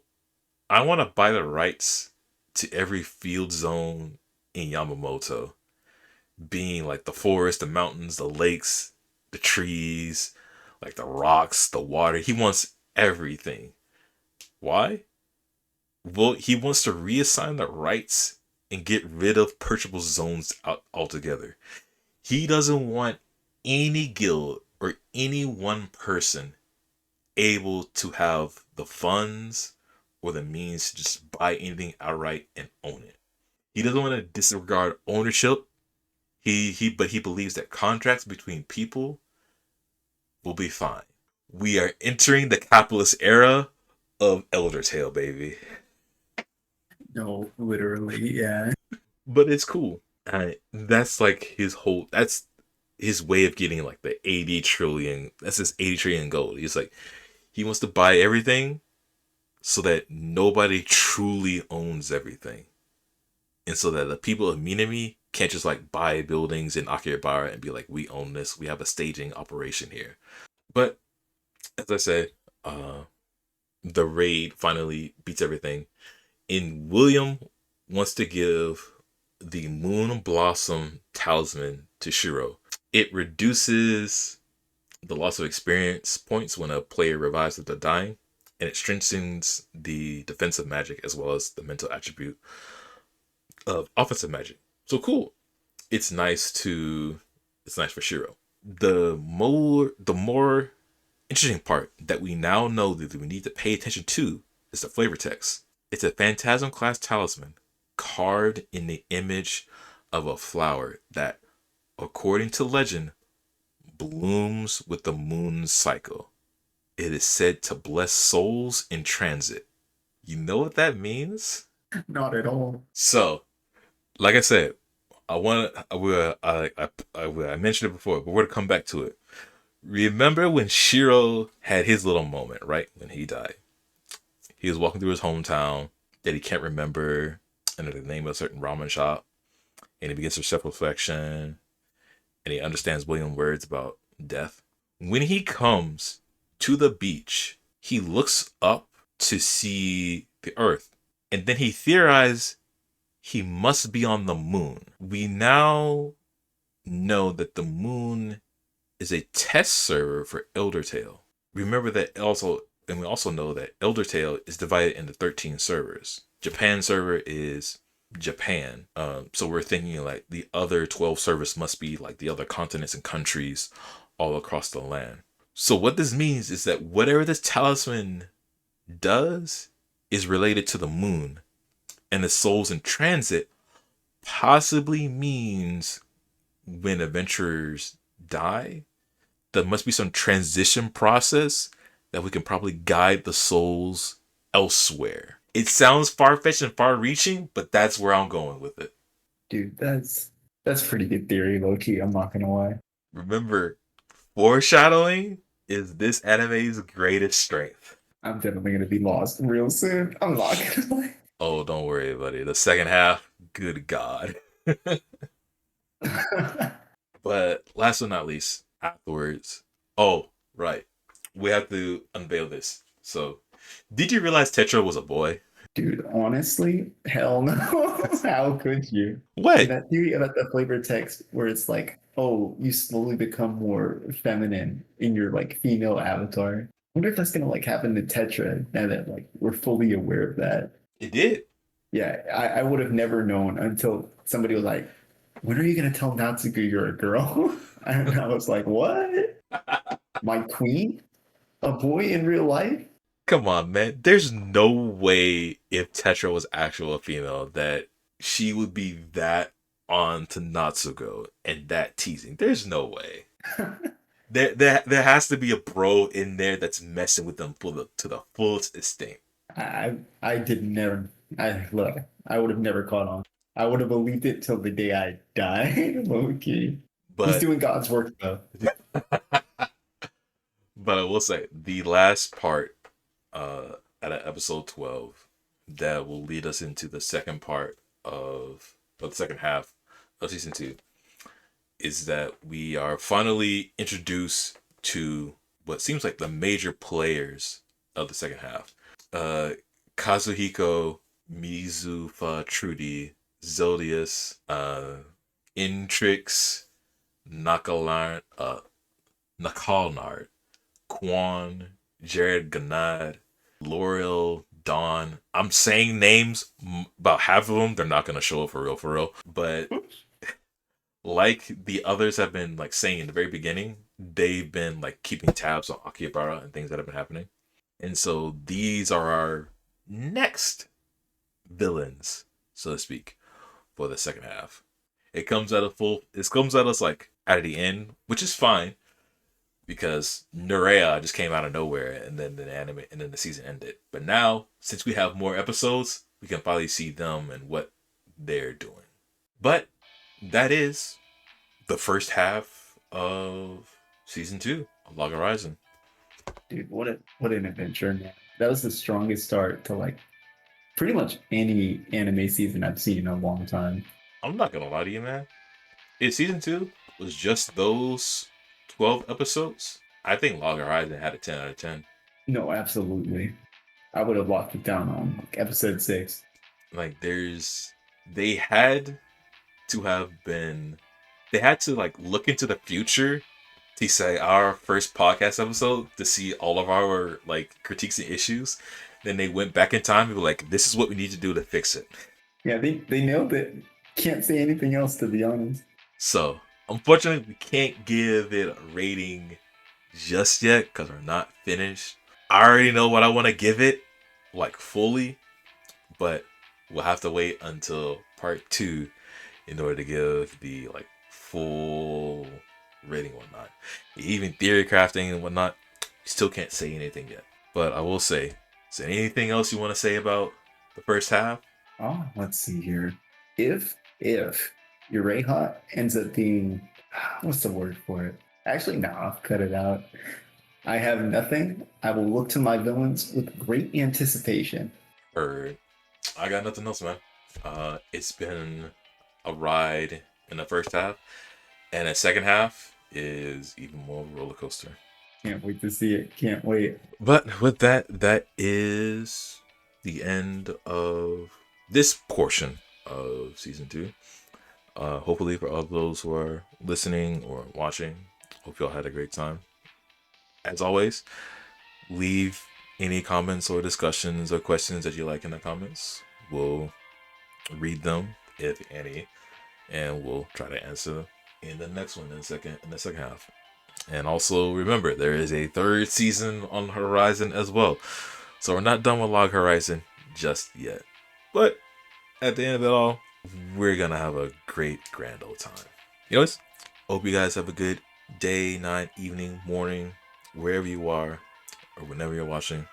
I want to buy the rights to every field zone in Yamamoto, being like the forest, the mountains, the lakes, the trees, like the rocks, the water. He wants everything. Why? Well, he wants to reassign the rights and get rid of purchasable zones altogether. He doesn't want any guild or any one person able to have the funds or the means to just buy anything outright and own it. He doesn't want to disregard ownership. But he believes that contracts between people will be fine. We are entering the capitalist era of Elder Tale, baby. No, literally, yeah. But it's cool. That's like his whole. That's his way of getting like the 80 trillion. That's his 80 trillion gold. He's like he wants to buy everything so that nobody truly owns everything, and so that the people of Minami can't just like buy buildings in Akihabara and be like, we own this. We have a staging operation here. But as I said, uh, the raid finally beats everything. And William wants to give the Moon Blossom Talisman to Shiro. It reduces the loss of experience points when a player revives after dying, and it strengthens the defensive magic as well as the mental attribute of offensive magic. So cool. It's nice to it's nice for Shiro. The more interesting part that we now know that we need to pay attention to is the flavor text. It's a Phantasm class talisman carved in the image of a flower that, according to legend, blooms with the moon's cycle. It is said to bless souls in transit. You know what that means? Not at all. So, like I said, I mentioned it before, but we're to come back to it. Remember when Shiro had his little moment, right? When he died. He was walking through his hometown that he can't remember under the name of a certain ramen shop, and he begins to self-reflection, and he understands William's words about death. When he comes to the beach, he looks up to see the earth, and then he theorizes he must be on the moon. We now know that the moon is a test server for Elder Tale. Remember that also, and we also know that Elder Tale is divided into 13 servers. Japan server is Japan. So we're thinking like the other 12 servers must be like the other continents and countries all across the land. So what this means is that whatever this talisman does is related to the moon, and the souls in transit possibly means when adventurers die, there must be some transition process that we can probably guide the souls elsewhere. It sounds far fetched and far reaching, but that's where I'm going with it. Dude, that's pretty good theory, low key. I'm not gonna lie. Remember, foreshadowing is this anime's greatest strength. I'm definitely gonna be lost real soon. I'm not gonna lie. Oh, don't worry, buddy. The second half, good God. But last but not least, afterwards, oh, right. We have to unveil this. So, did you realize Tetra was a boy? Dude, honestly, hell no. How could you? What? Dude, that theory about the flavor text where it's like, oh, you slowly become more feminine in your like female avatar. I wonder if that's gonna like happen to Tetra now that like we're fully aware of that. It did. Yeah, I would have never known until somebody was like, when are you gonna tell Natsuko you're a girl? And I was like, what? My queen? A boy in real life? Come on, man. There's no way if Tetra was actual female that she would be that on to Natsuko and that teasing. There's no way. There has to be a bro in there that's messing with them to the fullest extent. I did never. I look. I would have never caught on. I would have believed it till the day I died. Okay. He's But doing God's work though. but I will say the last part at episode 12 that will lead us into the second part of the second half of season 2 is that we are finally introduced to what seems like the major players of the second half. Uh, Kazuhiko, Mizufa, Trudy, Zodius, Intrix, Nakalnard, Quan, Jared Ganad, L'Oreal, Dawn. I'm saying names, about half of them, they're not going to show up for real. But like the others have been like saying in the very beginning, they've been like keeping tabs on Akihabara and things that have been happening. And so these are our next villains, so to speak, for the second half. It comes at us like at the end, which is fine because Nurea just came out of nowhere and then the anime and then the season ended. But now, since we have more episodes, we can finally see them and what they're doing. But that is the first half of season 2 of Log Horizon. Dude, what an adventure, man. That was the strongest start to like pretty much any anime season I've seen in a long time. I'm not gonna lie to you, man. If season 2 was just those 12 episodes, I think Log Horizon had a 10 out of 10. No, absolutely. I would have locked it down on like episode 6. Like they had to have been, they had to like look into the future to say our first podcast episode to see all of our like critiques and issues. Then they went back in time and were like, this is what we need to do to fix it. Yeah, they nailed it. Can't say anything else to be honest. So unfortunately we can't give it a rating just yet because we're not finished. I already know what I want to give it, like fully, but we'll have to wait until part 2 in order to give the like full rating and whatnot. Even theory crafting and whatnot, still can't say anything yet. But I will say, is there anything else you want to say about the first half? Oh, let's see here. If Ureha ends up being what's the word for it? Actually, no, I'll cut it out. I have nothing. I will look to my villains with great anticipation. Or I got nothing else, man. It's been a ride in the first half, and the second half is even more roller coaster. Can't wait to see it. Can't wait. But with that, that is the end of this portion of season 2. Hopefully, for all those who are listening or watching, hope y'all had a great time. As always, leave any comments or discussions or questions that you like in the comments. We'll read them, if any, and we'll try to answer in the next one in the second half. And also remember, there is a third season on Horizon as well. So we're not done with Log Horizon just yet. But at the end of it all, we're gonna have a great grand old time. Anyways, hope you guys have a good day, night, evening, morning, wherever you are, or whenever you're watching.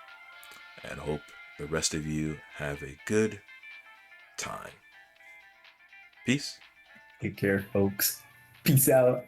And hope the rest of you have a good time. Peace. Take care, folks. Peace out.